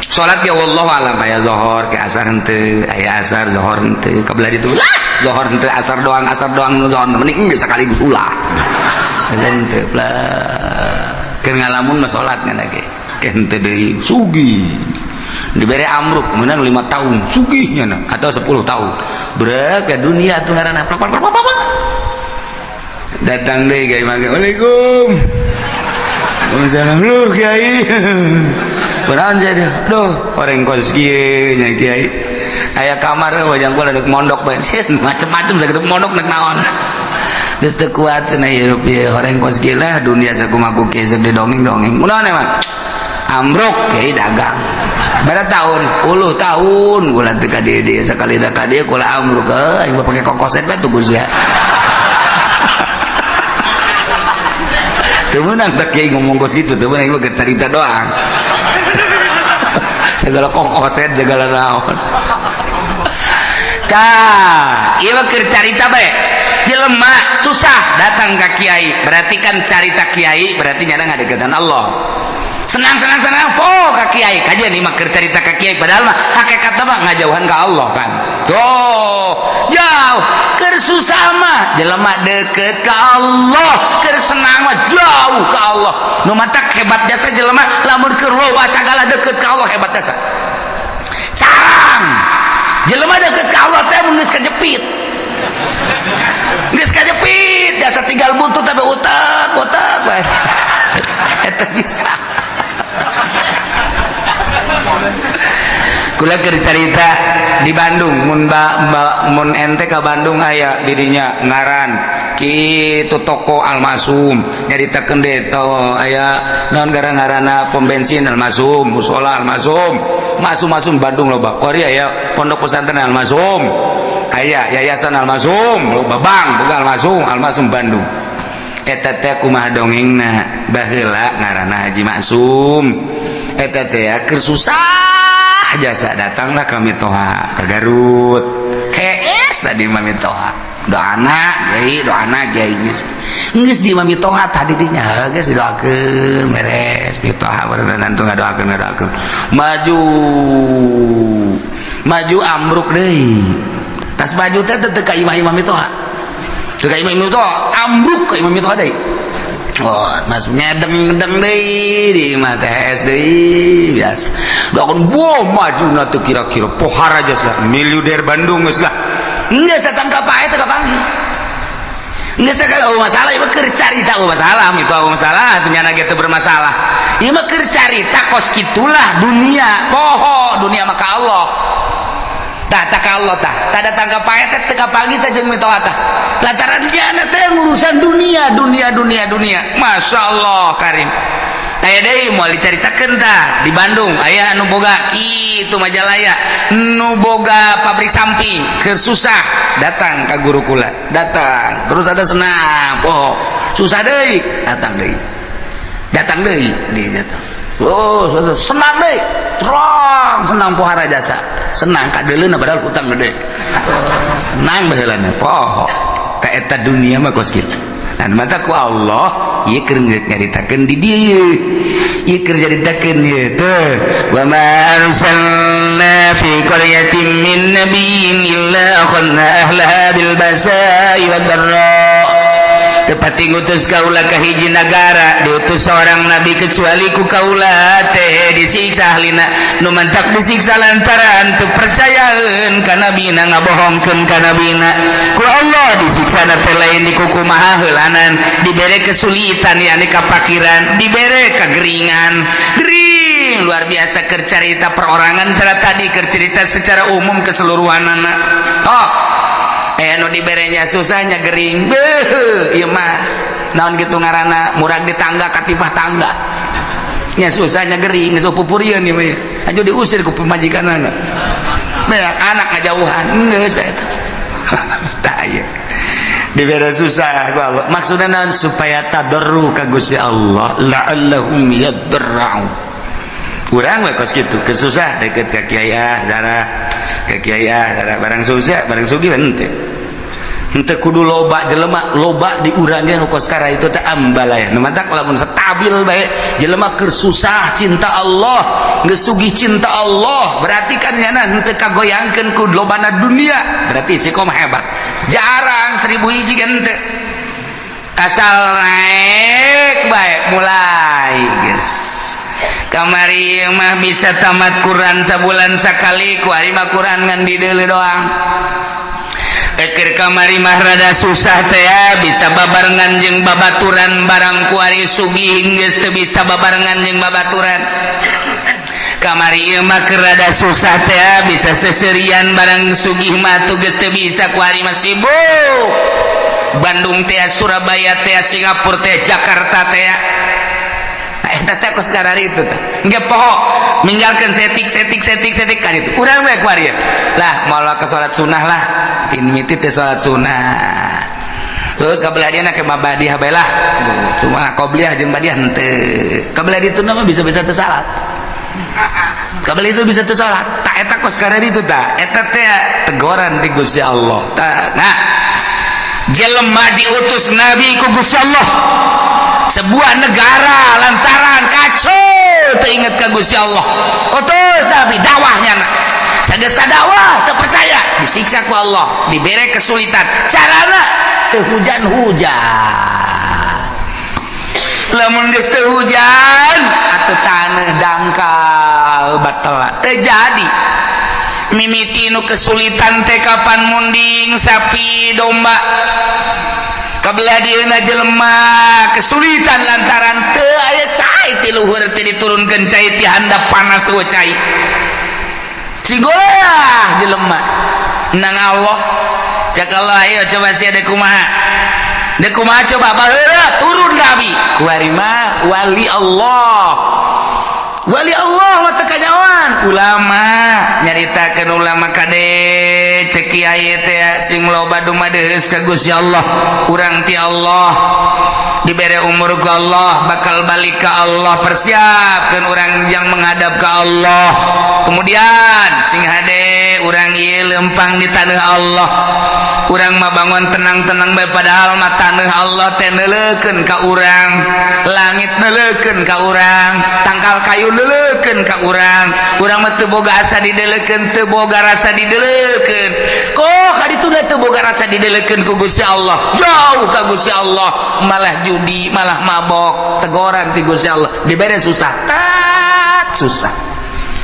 S3: sholat ke wallahu a'lam aya zuhur ke asar henteu aya asar zuhur henteu kabelah ditu zuhur henteu asar doang zuhur mending geus sekaligus ulah henteu keur ngalamun mah sholat ngana ge henteu deui sugih diberi amruk menang 5 tahun sugihnya nah, atau 10 tahun berapa dunia tuh ngaranna datang deh Kiai mage Waalaikum Waalaikumsalam lu Kiai benaon jadi duh orang kos kieu nya Kiai aya kamar wajang gua ledek mondok bae macem-macem sakitu mondok nek naon geus teu kuat cenah hirup ieu horeng kos gila dunia sakumaha kieu di dongeng-dongeng munaon emang amruk kieu dagang bara tahun 10 tahun ulah teu ka dieu sakali da ka dieu kula amruk aing mah pake kokoset bae tuh Gus ya teu meunang tak kieu ngomong kos kitu teu meunang ieu keur carita doang segala kokoset segala naon ieu keur carita bae jelema susah datang ka kiai berarti kan carita kiai berarti nyana ngadeukeutan Allah senang poh ka kiai kajian ieu mah keur carita ka kiai padahal mah hakikatna mah ngajauhan ka Allah kan tuh jauh keur susah mah jelema deukeut ka Allah keur senang mah jauh ka Allah nu matak hebat jasa jelema lamun keur loba sagala deukeut ka Allah hebat jasa carang jelema deukeut ka Allah teh mun geus kajepit jasa tinggal buntut tapi utak bae eta bisa kula keur carita di Bandung mun ente ka Bandung aya didinya ngaran kitu toko Almasum nyaritakeun deui aya naon ngaranna pom bensin Almasum musola Almasum masum Bandung loba kori aya pondok pesantren Almasum aya yayasan Almasum loba bang boga Almasum Bandung eta teh kumaha dongengna baheula ngaranna Haji Maksum eta teh keur susah jasa datanglah ka Mitoha ka Garut kees tadi mah Mitoha doana kiai geus di Mitoha tadi dinya geus didoakeun beres Mitoha barusan antu ngadoakeun maju ambruk deui tas maju teh teu ka imam Mitoha teu ka imam Mitoha ambruk ka imam Mitoha deui oh maksudnya deng deui di imah teh deui biasa doakeun maju na teu kira-kira pohar aja sah miliuder Bandung geus lah geus datang ka pae teu kapanggih geus teh masalah ieu keur carita masalah itu masalah nyana ge teu bermasalah ieu mah keur carita kos kitulah dunia poho dunia mah ka Allah tah ka Allah tah datang ka pae teh teu kapanggih teh jeung mitoha tah lantaran nyana teh urusan dunia Masya Allah karim aya deui moal dicaritakeun tah di Bandung aya anu boga kitu Majalaya nu boga pabrik samping keur susah datang ka guru kula datang terus ada senam oh susah deui datang deui di datang oh senang deui terang senang pohara jasa senang kadeuleuna padahal hutang gede senang baheulana poho ka eta dunia mah kos kitu dan mata ku Allah ieu keur nyaritakeun di dieu ieu keur nyaritakeun ieu teh wa ma arsalna fi qaryatin min nabiyyin illa akhadna ahlaha bil basa'i wad dharra tepati ngutus kaula ka hiji nagara diutus seorang nabi kecuali ku kaula teh disiksa ahlina nu mantak disiksa lantaran teu percayaeun ka nabina ngabohongkeun ka nabina ku Allah disiksa na teh lain di kukumaha heulanan dibere kesulitan yakni kapakiran dibere kageringan gering luar biasa keur carita perorangan cara tadi keur cerita secara umum keseluruhanana anu diberenya susahnya gering ieu mah naon kitu ngaranna murag di tangga katipah tangga nya susahnya gering geus pupurieun ieu mah aju diusir ku pemajikanana beak anak ngajauhan geus bae eta tah ieu dibere susah ku Allah maksudna naon supaya tadarru ka Gusti Allah la'allahum yadarra'un urang we kos kitu kesusah deket ka kiai zara ka kiai zara barang susah barang sugih henteu kudu loba jelema loba di urang ge nu kos kara itu teh ambalaya nu matak lamun stabil bae jelema keur susah cinta Allah geus sugih cinta Allah berarti kan nyana henteu kagoyangkeun ku lobana dunia berarti si kom hebat jarang 1000 hiji ge henteu asal naik bae mulai geus kamari mah bisa tamat Quran sabulan sakali ku ari mah Quran ngan di deuleu doang eker kamari mah rada susah teh bisa babarengan jeung babaturan barang ku ari sugih geus teu bisa babarengan jeung babaturan kamari ieu mah keur rada susah teh bisa seserian barang sugih mah tuh geus teu bisa ku ari mah sibuk Bandung teh, Surabaya teh, Singapura teh, Jakarta teh. Eta teh kos karari itu teh. Engke poho ninggalkeun setik kan itu. Urang bae kuari. Lah malah ke salat sunah lah. Tin miti teh salat sunah. Terus kabeladiana ke mabadiah bae lah. Cuma qobliyah jeung badiah henteu. Kabeladi itu nama bisa-bisa teu salat. Kabel itu bisa teu salat. Tak eta kos karari itu tah. Eta teh teguran ti Gusti Allah. Nah, jelema diutus Nabi ku Gusti Allah. Sebuah negara lantaran kacau teringat ke Gusti Allah. Utus Nabi dakwahnya sagesa dakwah teu percaya disiksa ku Allah, dibere kesulitan. Carana teu hujan-hujan. Lamun geus teu hujan atuh taneuh dangkal batal teu jadi. Mimiti nu kesulitan teh kapan munding sapi domba. Kabelah dieuna jelema kesulitan lantaran teu aya cai ti luhur teh diturunkeun cai ti handap panas eueuh cai. Cigolah jelema nang Allah cak Allah ayo coba sia dek kumaha. Dek kumaha coba baheula turun Nabi. Kuari mah wali Allah. Wali Allah mah teu kanyawan. Ulama nyaritakeun ulama kade cek kiai teh sing loba dumadeus ka Gusti Allah. Urang ti Allah dibere umur ku Allah, bakal balik ka Allah, persiapkeun urang yang menghadap ka Allah. Kemudian sing hade urang ieu lempang di taneuh Allah. Urang mah bangun tenang-tenang bae padahal mah taneuh Allah teh neuleukeun ka urang, langit neuleukeun ka urang, tangkal kayu neuleukeun ka urang. Urang mah teu boga asa dideuleukeun, teu boga rasa dideuleukeun. Kok kaditu teu boga rasa dideuleukeun ku Gusti Allah. Jauh ka Gusti Allah, malah judi, malah mabok. Teguran ti Gusti Allah, dibere susah.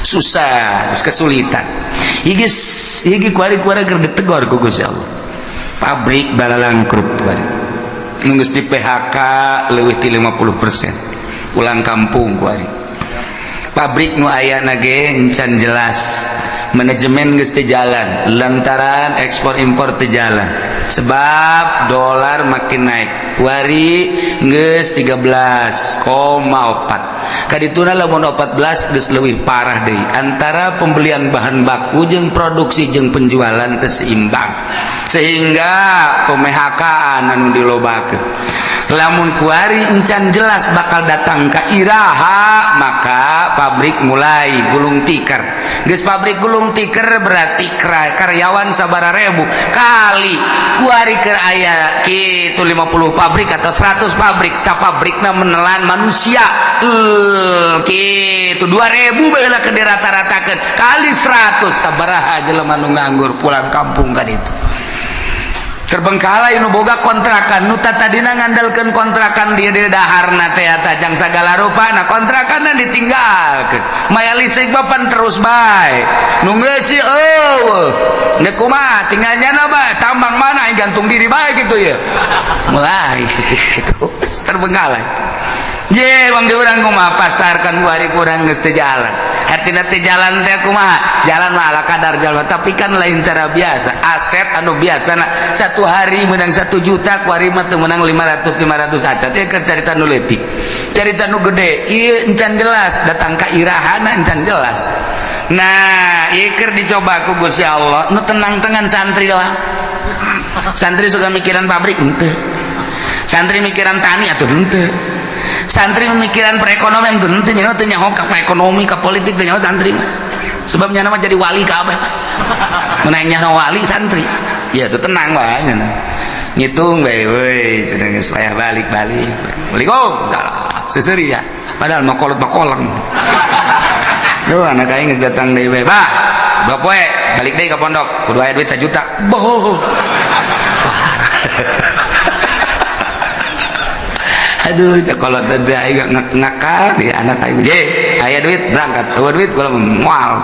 S3: Susah, kesulitan. Higi kuari-kuari keur ditegor ku Gusti Allah. Pabrik balalangkrut kuari. Nu geus di PHK leuwih ti 50%. Pulang kampung kuari. Pabrik nu ayana ge encan jelas. Manajemen geus teu jalan lantaran ekspor impor teu jalan. Sebab dolar makin naik. Kuari geus 13,4. Kadituna lamun 14 geus leuwih parah deui. Antara pembelian bahan baku jeung produksi jeung penjualan teu seimbang. Sehingga PMHK-an anu dilobakeun. Lamun kuari encan jelas bakal datang ka iraha, maka pabrik mulai gulung tikar. Geus pabrik gulung tikar berarti karyawan sabaraha ribu kali kuari keur aya kitu 50 pabrik atau 100 pabrik, sapabrikna menelan manusia kitu 2000 baheula ke dirata-ratakeun kali 100 sabaraha jelema nu nganggur pulang kampung ka ditu. Terbengkalai nu boga kontrakan nu tadina ngandalkeun kontrakan di daharna teh tajang sagala rupana kontrakanna ditinggalkeun maya listrik bapan terus bae nu geus eueuh nek kumaha tinggalnya bae tambang mana gantung diri bae gitu ya mulai itu terbengkalai je bang di urang kumaha pasarkan kuari kurang geus teu jalan hatina teh jalan teh kumaha jalan mah ala kadar jalan tapi kan lain cara biasa aset anu biasana satu hari menang 1 juta kuari mah teu menang 500 acat teh keur carita nu leutik carita nu gede ieu encan jelas datang ka irahana encan jelas. Nah ieu keur dicoba ku Gusti Allah nu tenang-tenang santri doang. Santri suka mikiran pabrik henteu, santri mikiran tani atuh henteu, santri memikiran perekonomian tuh nanti nyawa tanya ka ekonomi ka politik tanya santri mah sebabnya nama jadi wali ka apa menanya wali santri ya tuh tenang wae nya ngitung bae we cenah geus supaya balik-balik Assalamualaikum seuseuri ya padahal mah kolot-kolong duh anak aing geus datang deui bae bah poe balik deui ka pondok kudu aya duit 1 juta boh aduh sekolah tenda aing ngakak di anak aing je aya duit berangkat eueuh duit kula moal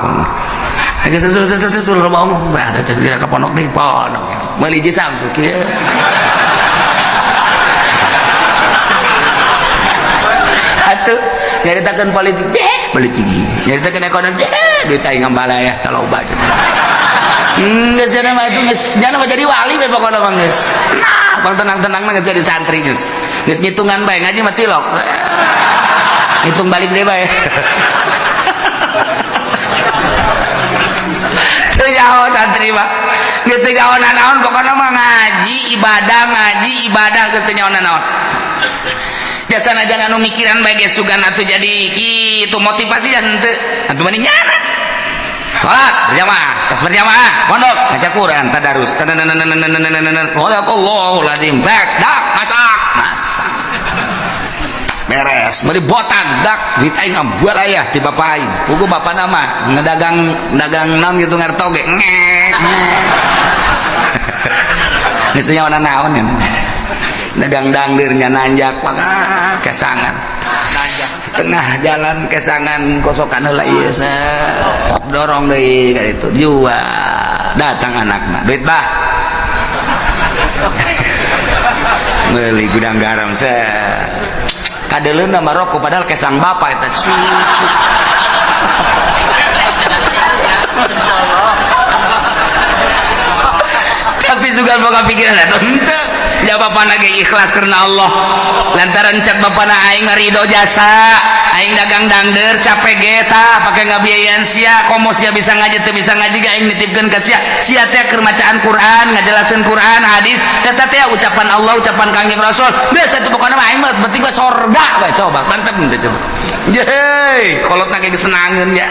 S3: geus susul loba omong ada kira ka pondok deui pondok meuli je Samsu kieu atuh nyaritakeun politik politik nyaritakeun ekonomi duit aing ngambala taloba cenah geus cenah mah itu geus nya mah jadi wali we pokona mah geus nah
S2: bang tenang-tenang nggak jadi santri geus ngitungan bae ngaji mah tilok hitung balik deh bae teu nyaho santri mah geus teu nyaho naon pokona mah ngaji ibadah geus teu nyaho naon jasa najan anu mikiran bae ge sugan atuh jadi kitu motivasi dan henteu atuh mani nyana salat berjamaah pondok baca Quran tadarus Allahu lazim dak masak beres meuli botan dak duit aing ambual aya ti bapak aing pugu bapak nama ngedagang naon gitu ngartoge geus teu nyaona naon ya dagang dangdeurnya nanjak kesangan tengah jalan kesangan kosokan heula ieu dorong deui ka ditu jual datang anakna duit bah meuli gudang garam kadeuleun mah rokok padahal kesang bapak eta tapi juga boga pikiran eta henteu ja bapana ge ikhlas karena Allah lantaran cek bapana aing ridho jasa aing dagang dangdeur capek ge tah pake ngabiayaan sia komo sia bisa ngaji teu bisa ngaji ge aing nitipkeun ka sia teh keur macaan Quran ngajelaseun Quran hadis eta teh ucapan Allah ucapan Kangjeng Rasul geus atuh pokona mah aing mah penting mah sorga bae coba mantep teh coba yeay kolotna ge senangeun ya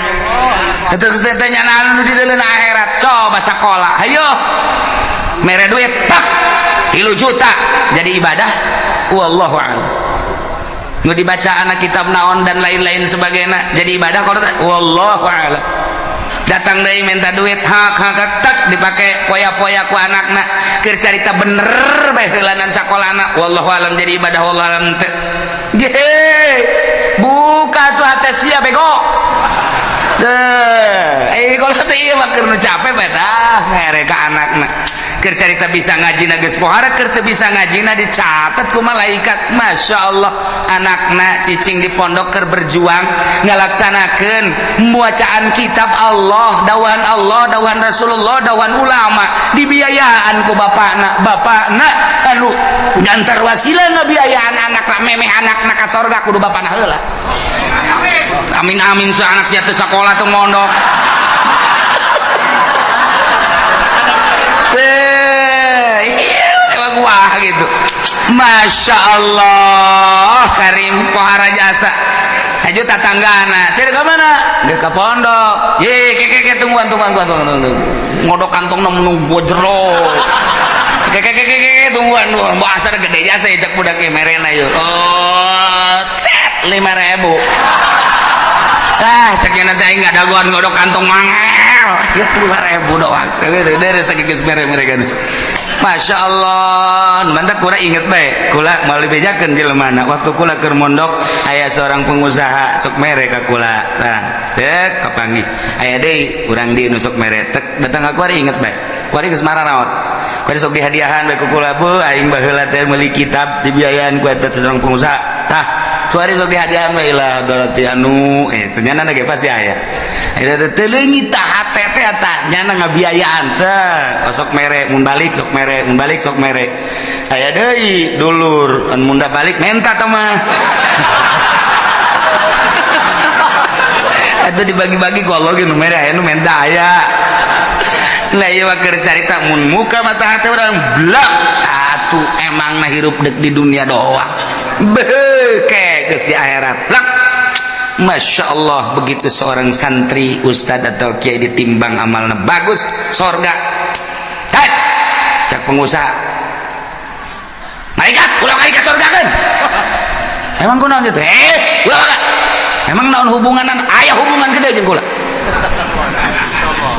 S2: eta geus teh nyanaan di dalam akhirat coba sakola hayo mere duit tak 3 juta jadi ibadah wallahu a'lam nu dibaca anak kitab naon dan lain-lain sebagainya jadi ibadah kalau wallahu a'lam datang deui minta duit hak tak dipake poya-poya ku anakna keur carita bener bae heulanan sakolana wallahu a'lam jadi ibadah wallahu a'lam teh ge buka tuh hate sia bego kalau teh ieu mah keur nu capek bae tah mere ka anakna keur carita bisa ngajina geus pohara keur teu bisa ngajina dicatet ku malaikat masyaallah anakna cicing di pondok keur berjuang ngalaksanakeun pembacaan kitab Allah dawan Rasulullah dawan ulama dibiayaan ku bapana anu ngantar wasilah ngabiayaan anakna memeh anakna ka sorga kudu bapana heula amin sa anak sia teu sakola teu mondok wah gitu Masya Allah Karim pohara jasa aja tatanggana saya ke mana dia ke pondok ye keke tungguan ngodok kantong nunggu jero keke tungguan bahasa gede jasa ya cek budak merena yuk set 5.000 ceknya nanti aing nggak daguan ngodok kantong mangel ya 5.000 doang dari sakit mereka nih Masya Allah mandak kula inget baik kula mau lebih bejakeun jelema waktu kula keur mondok aya seorang pengusaha sok mere ka kula tah dek kapanggih aya deui urang di nu sok mere tek datang ka kuari inget baik kuari geus marah naon kuari sok dihadiahan bae ku kula bu aing baheula teh meuli kitab dibiayaan ku eta seorang pengusaha tah kuari sok dihadiahan bae lah galati anu ternyata ge pasti aya aya teh leungit tah hate teh eta nyana ngabiayaan teh sok mere mun balik sok mere aya deui dulur an munda balik menta teh mah atuh dibagi-bagi ku Allah ge nu mere aya nu menta aya lah ieu mah keur carita mun muka mata hate urang blak atuh emang mah hirup deuk di dunia doang beuke geus di akhirat blak Masya Allah begitu seorang santri ustad atau kiai ditimbang amalnya bagus sorga cak pengusaha malaikat ulang kali ke sorga kan emang kunaon itu ulang emang naon hubunganan ayah hubungan gede jeung kula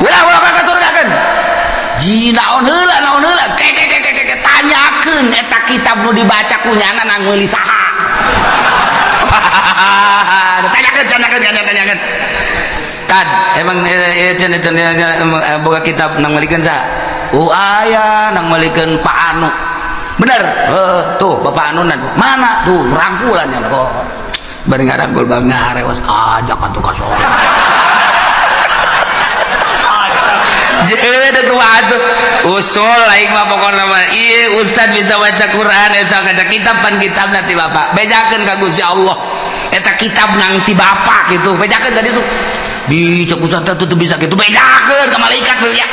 S2: ulang ke sorga kan ji naon heula tanyakeun eta kitab nu dibaca kunyana nang meuli saha tanyakan tad emang boga kitab nang malikeun saha aya nang malikeun Pak Anu bener tuh Bapak Anu mana tuh rangkulannya bari ngarangkul bang ngarewas ajak atuh ka sore
S3: Jadi tuh usul lain mah pokoknya mah iya ustad bisa baca Quran bisa baca kitab pan kitab nanti bapak bejakan ka Gusti Allah eta kitab nang ti bapak gitu bejakan tadi tuh di cek ustad tuh bisa gitu bejakan ka malaikat ya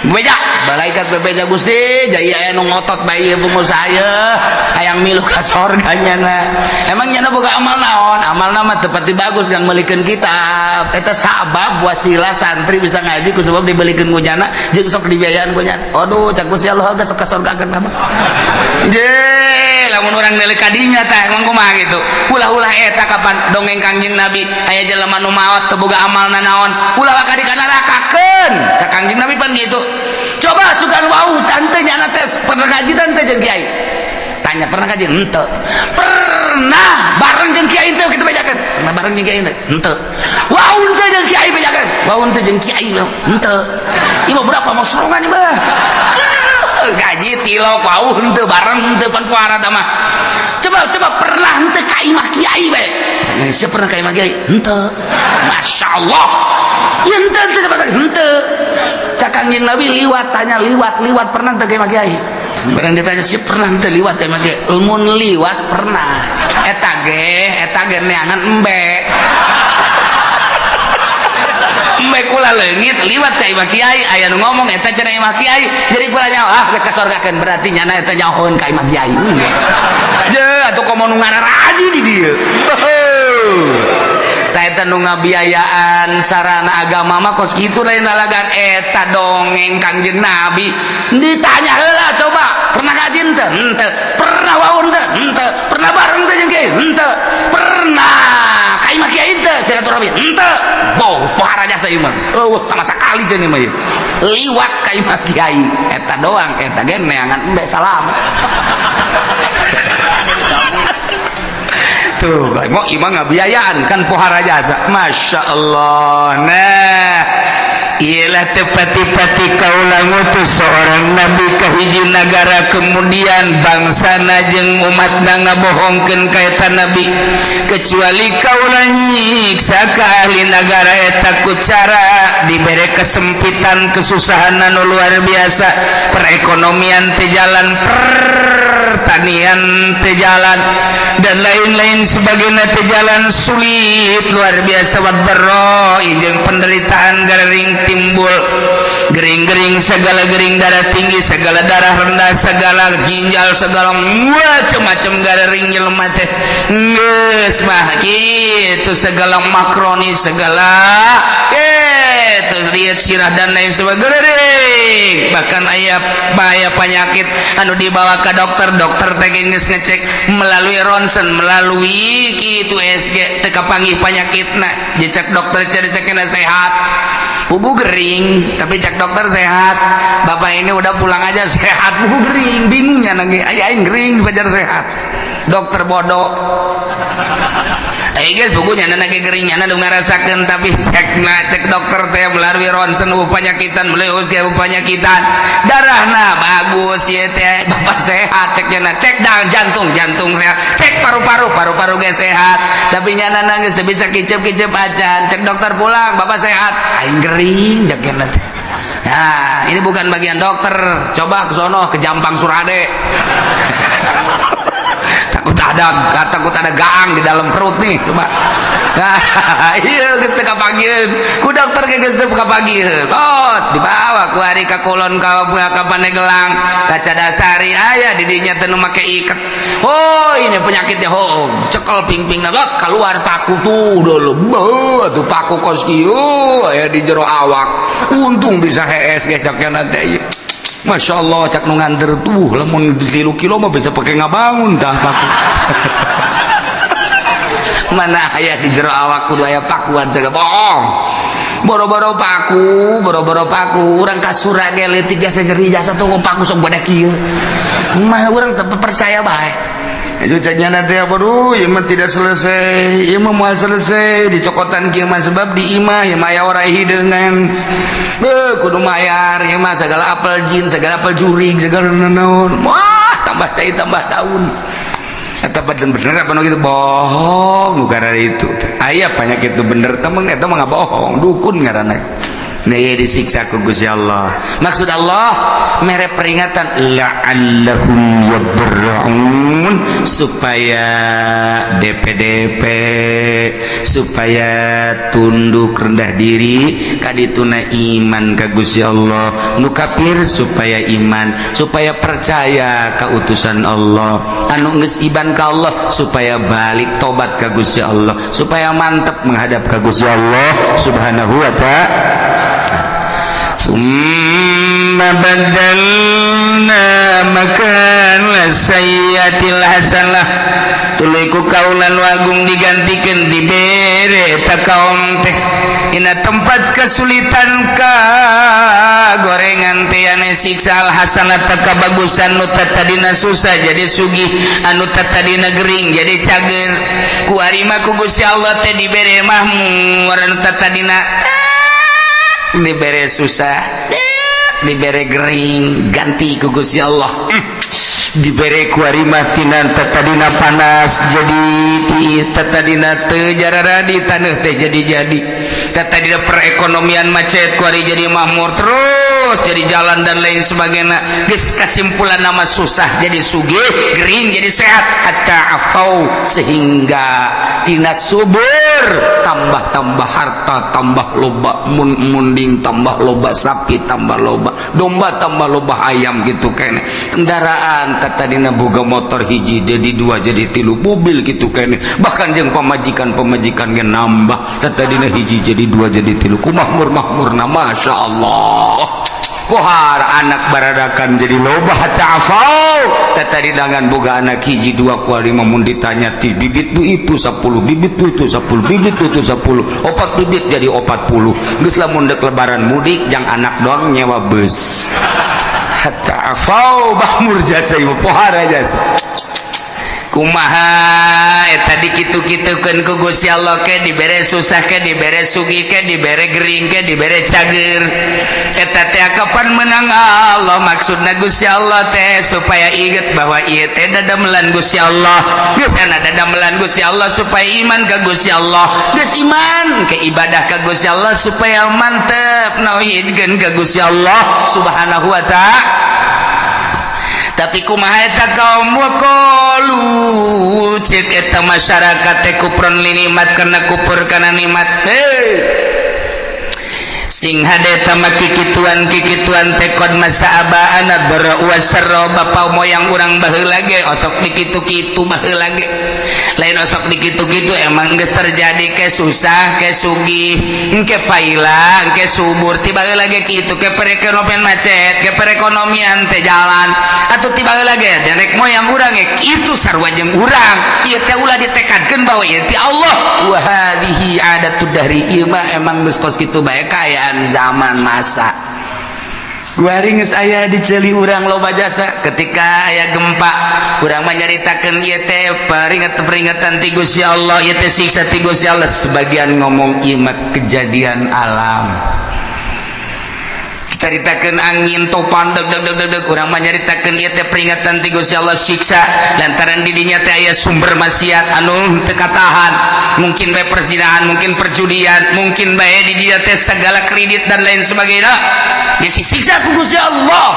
S3: beja malaikat bebeja Gusti jadi aya nu ngotot bayi bungo saya hayang milu ka sorganya na emangnya na boga amal naon amal nama tepati bagus dan melikeun kitab eta sabab wasilah santri bisa ngaji ku sebab dibelikeun ku jana jeung sok dibiayaan ku jana aduh cak Gusti Allah geus ka sorgakeun mah je lamun urang neuleuh kadinya teh emang kumaha gitu ulah-ulah eta kapan dongeng Kangjeng Nabi aya jelema nu maot teu boga amalna naon ulah ka dikanarakakeun ka Kangjeng Nabi pan gitu coba sugan wau tante nyana teh pernah ngaji tante jeung kiai tanya pernah ngaji henteu pernah bareng jeung kiai teh kitu bejakeun pernah bareng jeung kiai teh henteu wau teh jeung kiai bejakeun wau teh jeung kiai henteu ieu mah berapa mau sorongan ieu mah gaji tilok wau henteu bareng henteu pan puara tah mah coba pernah henteu ka imah kiai bae tanya siapa pernah ka imah kiai henteu masyaallah ya henteu henteu Kangjeng Nabi liwat tanya liwat pernah teu ka kiai barang ditanya si pernah teu liwat teh mah mun liwat pernah eta ge neangan embe kula leungit liwat ka imah kiai aya nu ngomong eta cenah imah kiai jadi kula nyawa geus ka sorgakeun berarti nyana eta nyahoeun ka imah kiai je atuh komo nu ngararaji di dieu tah eta nu ngabiayaan sarana agama mah kos kitu lain lalagan eta dongeng Kangjeng Nabi ditanya heula coba pernah ngaji henteu henteu pernah waun teu henteu pernah bareng teu jeung kiai henteu pernah ka imah kiai teu silaturahmi henteu boh pohara jasa ieu mah sama sakali cenah mah liwat ka imah kiai eta doang eta ge neangan embe salam tuh mau imah ngabiayaan kan pohara jasa Masya Allah nah ialah tepati-pati kaulah ngutus seorang nabi ke hiji negara kemudian bangsana jeung umatna ngabohongkeun ka eta nabi kecuali kaulah nyiksa ka ahli negara eta ku cara dibere kesempitan kesusahan anu luar biasa perekonomian teh jalan pertanian teh jalan dan lain-lain sebagainya teh jalan sulit luar biasa wadbarro jeung penderitaan garing timbul gering-gering segala gering darah tinggi segala darah rendah segala ginjal segala macam-macam garing jelema teh geus mah kitu segala makroni segala diet sirah dan lain sebagainya bahkan aya penyakit anu dibawa ke dokter teh geus ngecek melalui ronsen melalui kitu SG teu kapanggih penyakitna cek dokter cek-cekna sehat buku gering tapi cek dokter sehat bapak ini udah pulang aja sehat buku gering bingungnya lagi aing gering dipajar sehat dokter bodoh guys bukunya nana geringnya nana ngarasakeun tapi cek dokter teh melalui ronsen penyakitan melalui penyakitan darahna bagus ya teh bapak sehat ceknya cek jantung sehat cek paru-paru ge sehat tapi nyana nangis teu bisa kicep-kicep acan cek dokter pulang bapak sehat aing gering ceknya teh nah ini bukan bagian dokter coba ke sono ke Jampang Surade takut ada gaang di dalam perut nih coba nah iya geus teu kapagieun ku dokter ge geus teu kapagieun dibawa ku ari ka kulon ka Pandeglang kaca dasari aya di dinya teu nu make iket ini penyakitnya cekel ping-pingna keluar paku tuh tuh paku kos kieu aya di jero awak untung bisa hees ge cakna teh Masya Allah cak nu nganter tuh lamun 3 kilo mah bisa pakai ngabangun tah paku mana aya di jero awak kudu aya pakuan segala bohong boro-boro paku urang ka surah ge leutik jasa nyeri jasa tuh paku sok badak kieu mah urang teu percaya bae itu canya nanti apa ieu mah tidak selesai ieu mah moal selesai dicokotan kieu mah sebab di imah ieu mah aya ora hideungan kudu mayar ieu mah segala apel jin segala apel jurig segala naon wah tambah cai tambah daun eta bener apa nu kitu bohong nu gara itu aya penyakit itu bener teh eta mah ngabohong dukun ngaranna disiksa ku Gusti Allah. Maksud Allah mere peringatan la'allahum yabra'un, supaya DPDP, supaya tunduk rendah diri kadituna iman ka Gusti Allah. Nu kafir supaya iman, supaya percaya ka utusan Allah. Anu geus iman ka Allah supaya balik tobat ka Gusti Allah, supaya mantep menghadap ka Gusti Allah Subhanahu wa ta'ala. Summa badalna makana sayyatil hasanah, tuluy ku kaulan wagung digantikeun dibere ta kaum teh ina tempat kesulitan ka gorengan teh ane siksa al hasanat ka bagusan nu tadina susah jadi sugih, anu tadina gering jadi cager. Ku ari mah ku Gusti Allah teh dibere mahmur, anu tadina dibere susah, dibere gering ganti ku Gusti Allah. Dibere ku ari mah tina tadina panas jadi tiis, tadina teu jarara di taneuh teh jadi tadina perekonomian macet ku ari jadi makmur terus jadi jalan dan lain sebagainya. Geus kasimpulan nama susah jadi sugih, gering jadi sehat, hatta afau sehingga tina subur tambah harta, tambah loba munding, tambah loba sapi, tambah loba domba, tambah loba ayam gitu kene. Kendaraan tadina boga motor hiji jadi dua jadi tilu mobil gitu kene. Bahkan jeung pamajikan ge nambah tadina hiji jadi dua jadi tilu ku makmur-makmurna masya Allah. Pohar anak baradakan jadi loba hatta afau tadi dengan boga anak hiji dua ku ari mun ditanya ti bibit tu itu 10 bibit tu itu 10 bibit tu itu 10 opat bibit jadi 40 geus lamun dek lebaran mudik jang anak doang nyewa bus hatta afau bahmur jasa ibu pohar jasa kumaha eta dikitu-kitukeun ku Gusti Allah ke dibere susah ke dibere sugih ke dibere gering ke dibere cager. Eta teh kapan menang Allah, maksudna Gusti Allah teh supaya inget bahwa ieu teh dadamelan Gusti Allah. Geus ana dadamelan Gusti Allah supaya iman ka Gusti Allah, geus iman ke ibadah ka Gusti Allah supaya mantep nauhidkeun ka Gusti Allah Subhanahu wa ta'ala. Tapi kumaha eta kaum waqalu cek eta masyarakat teh kupron linimat kana kupur kana nikmat sing hade tama kikituan teh kod masa abaana dara wa sarra bapa moyang urang baheula ge osok dikitu-kitu baheula ge lain osok dikitu-kitu emang geus terjadi ke susah ke sugih engke paila engke subur tiba heula ge kitu ke perekonomian macet ke perekonomian teh jalan atuh tiba heula ge derek moyang urang ge kitu sarua jeung urang ieu teh ulah ditekadkeun bahwa ieu ti Allah wa hadhihi adatud dahri ieu mah emang geus kos kitu bae kaayaan zaman masa. Gua ringes aya diceli urang loba jasa ketika aya gempa urang mah nyaritakeun ieu teh peringatan ti Gusti Allah, ieu teh siksa ti Gusti Allah. Sebagian ngomong ieu mah kejadian alam. Caritakeun angin topan deg urang mah nyaritakeun ieu teh peringatan ti Gusti Allah siksa lantaran di dinya teh aya sumber maksiat anu teu katahan, mungkin bae perzinahan, mungkin perjudian, mungkin bae di dinya teh segala kredit dan lain sebagainya disiksa ku Gusti Allah.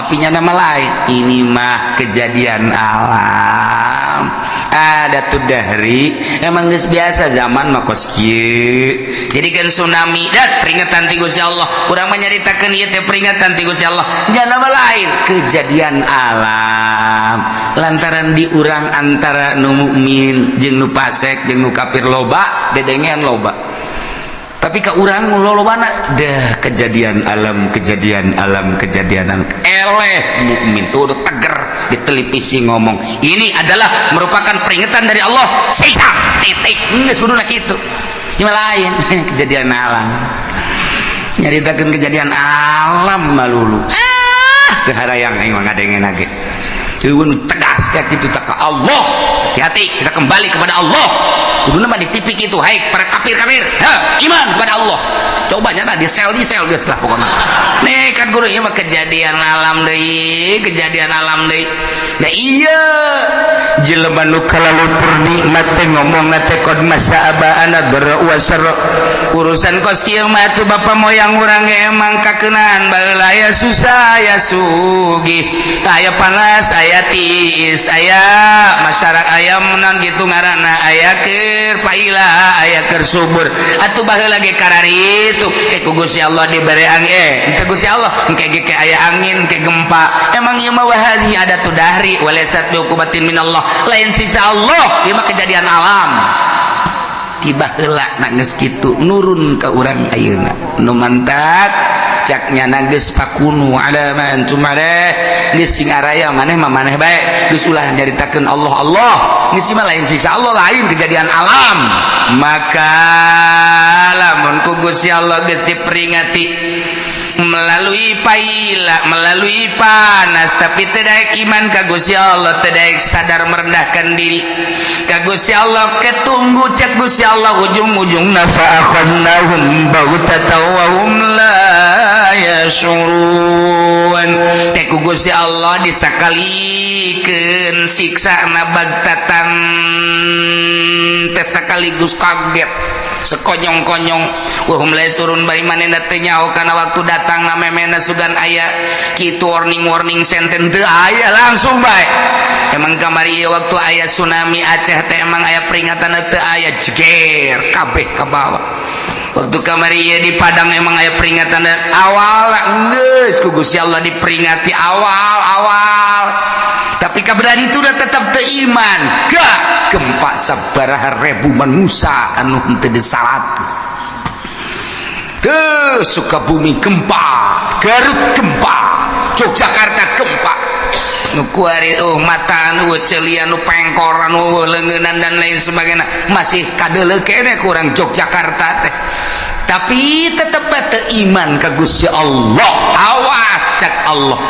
S3: Tapi nya nama lain, ini mah kejadian alam. Ada tuh dahri emang geus biasa zaman mah kos kieu. Jadi kan tsunami dah peringatan ti Gusti Allah. Urang mah nyaritakeun ieu teh peringatan ti Gusti Allah. Nya nama lain kejadian alam. Lantaran di urang antara nu mukmin jeung nu fasik jeung nu kafir loba, dedengean loba. Tapi ka urang lolobana dah kejadian alam eleh mukmin tuh teger di televisi ngomong ini adalah merupakan peringatan dari Allah siksa titik geus kuduna kitu ieu lain kejadian alam nyaritakeun kejadian alam malulu teu harayang aing mah ngadengeun ge eueun tegas ka kitu tak ka Allah hati-hati kita kembali kepada Allah. Kudu mah ditipik itu hai para kafir-kafir. Iman kepada Allah. Coba nyana di sel geus lah pokona. Nih kan guru ieu mah kejadian alam deui, kejadian alam deui. Da iya jelema nu kalalupur nikmat teh ngomongna teh qad masa'abana darra wa sarra. Urusan kos kieu mah atuh bapa moyang urang emang kakeunaan baheula aya susah aya sugih, aya panas aya tiis, aya masyarakat aya meunang kitu ngaranna aya keur paila aya keur subur. Atuh baheula ge karari itu ke Gusti Allah diberi angin ke Gusti Allah engke ge aya angin ke gempa. Emang ieu mah wahadi ada tu dahri walaysat bi hukumatin minallah, lain siksa Allah. Ieu mah kejadian alam. Tiba heula na geus kitu nurun ka urang ayeuna nu mantat caknya na geus pakunu ala ma antum ala geus sing araya maneh mah maneh bae geus ulah nyaritakeun Allah Allah geus mah lain siksa Allah lain kejadian alam. Maka lamun ku Gusti Allah geus diperingati melalui paila melalui panas tapi teu daek iman ka Gusti Allah, teu daek sadar merendahkan diri ka Gusti Allah, ketunggu cek Gusti Allah ujung-ujungna fa akhadnahum baghtatan wa hum la yashurun. Teh ku Gusti Allah disakalikeun siksana baghtatan teh sekaligus kaget sekonyong-konyong wahum la surun bari manehna teu nyaho kana waktu datang na memena sugan aya kitu warning sen-sen teu aya langsung bae. Emang kamari ieu waktu aya tsunami Aceh teh emang aya peringatan teu aya jeger kabeh ka bawah. Waktu kamari ieu di Padang emang aya peringatan awal geus ku Gusti Allah diperingati awal-awal. Tapi kaberani itu udah tetap teiman gak gempa sabaraha ribu manusia anu henteu disalat. Teu Sukabumi gempa, Garut gempa, Yogyakarta gempa. Nu kuari mata anu ceulian nu pengkor anu leungeunnan dan lain sebagainya masih kadeuleu kene kurang Yogyakarta teh. Tapi tetep teu iman ka Gusti Allah. Awas cak Allah.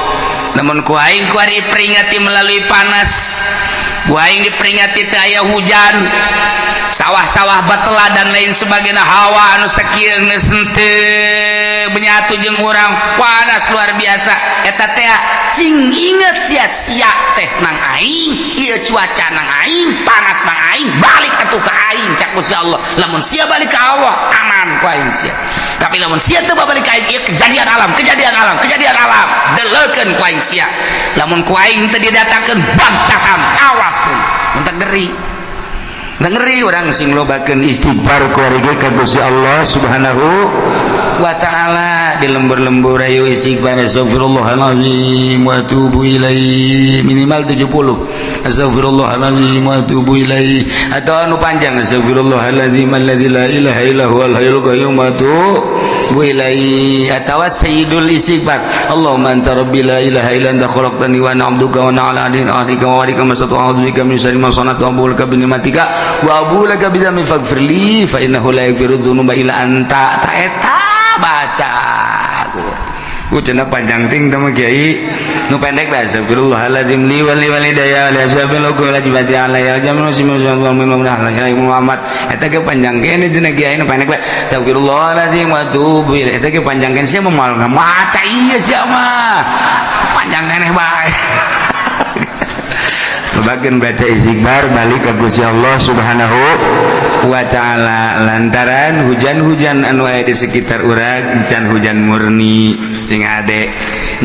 S3: Namun ku aing kuari peringati melalui panas, ku aing diperingati teu aya hujan, sawah-sawah batela dan lain sebagainya hawa anu sakieu geus henteu benyatu jeung urang panas luar biasa. Eta teh sing inget sia-sia teh nang aing, ieu cuaca nang aing, panas nang aing, balik atuh ka aing cak Gusti Allah. Lamun sia balik ka Allah aman ku aing sia. Tapi lamun sia teu balik ka aing ieu kejadian alam. Deleukeun ku aing sia. Lamun ku aing teu didatangkeun bagtatan awas tuh. Mun ngeri. Ngeri orang sing lobakeun istighfar keluarga ka Gusti Allah Subhanahu wa taala di lembur-lembur ayo istighfar astagfirullahalazim wa atubu ilaihi minimal 70 astagfirullahalazim wa atubu ilaihi atau anu panjang astagfirullahalazim allazi la ilaha illa huwal hayyul qayyum wa atubu ilaihi atau sayyidul istighfar Allahumma anta rabbi la ilaha illa anta khalaqtani wa ana 'abduka wa ana 'ala ahdika wa wa'dika masata'tu bika min syarri ma sana'tu wa a'udzu bika bi ni'matika wa a'udzu laka bi dzambi faghfirli fa innahu la yaghfiru dzunuba illa anta. Ta eta baca ku cenah panjang ting teh Kiai nu pendek bae astagfirullahaladzim li wali walidayya la sabilu la jibati alayya jamu simu Muhammad eta ge panjang kene cenah Kiai nu pendek bae astagfirullahaladzim wa tubu ilaih eta ge panjang kene sia moal maca ieu sia mah panjang kene bae. Bagian baca istighfar balik ke Gusti Allah Subhanahu wa taala lantaran hujan-hujan anu aya di sekitar urang encan hujan murni sing ade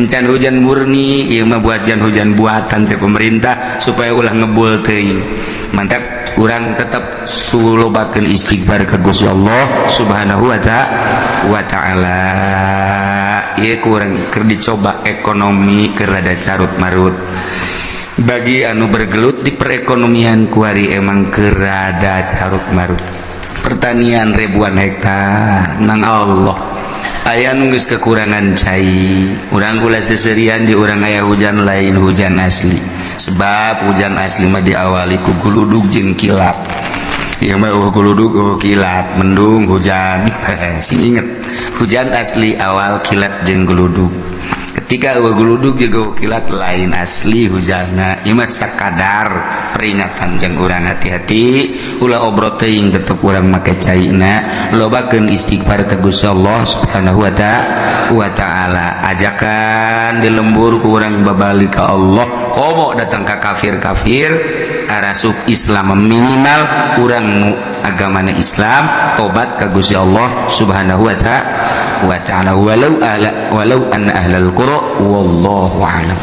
S3: encan hujan murni ieu mah hujan buatan teh pemerintah supaya ulah ngebul teuing. Mantap urang tetap sulobakeun istighfar ke Gusti Allah Subhanahu wa taala. Ieu kurang keur dicoba ekonomi keur rada carut marut. Bagi anu bergelut di perekonomian kuari emang kerada carut marut. Pertanian ribuan hektar nang Allah aya nu geus kekurangan cai. Urang kula seserian di urang aya hujan lain hujan asli. Sebab hujan asli mah diawali ku guludug jeung kilat. Ieu mah guludug kilat mendung hujan. Sing inget hujan asli awal kilat jeung guludug. tika geluduk juga kilat lain asli hujana ieu mah sakadar peringatan jeung urang hati-hati ulah obrol teuing tetep urang make caina lobakeun istighfar ka Gusti Allah Subhanahu wa taala ajakan di lembur ku urang babalik ka Allah komo datang ka kafir-kafir arasuk Islam minimal urang nu agamana Islam tobat ka Gusti Allah Subhanahu wa ta'ala walau anna ahlal qura wallahu a'lam.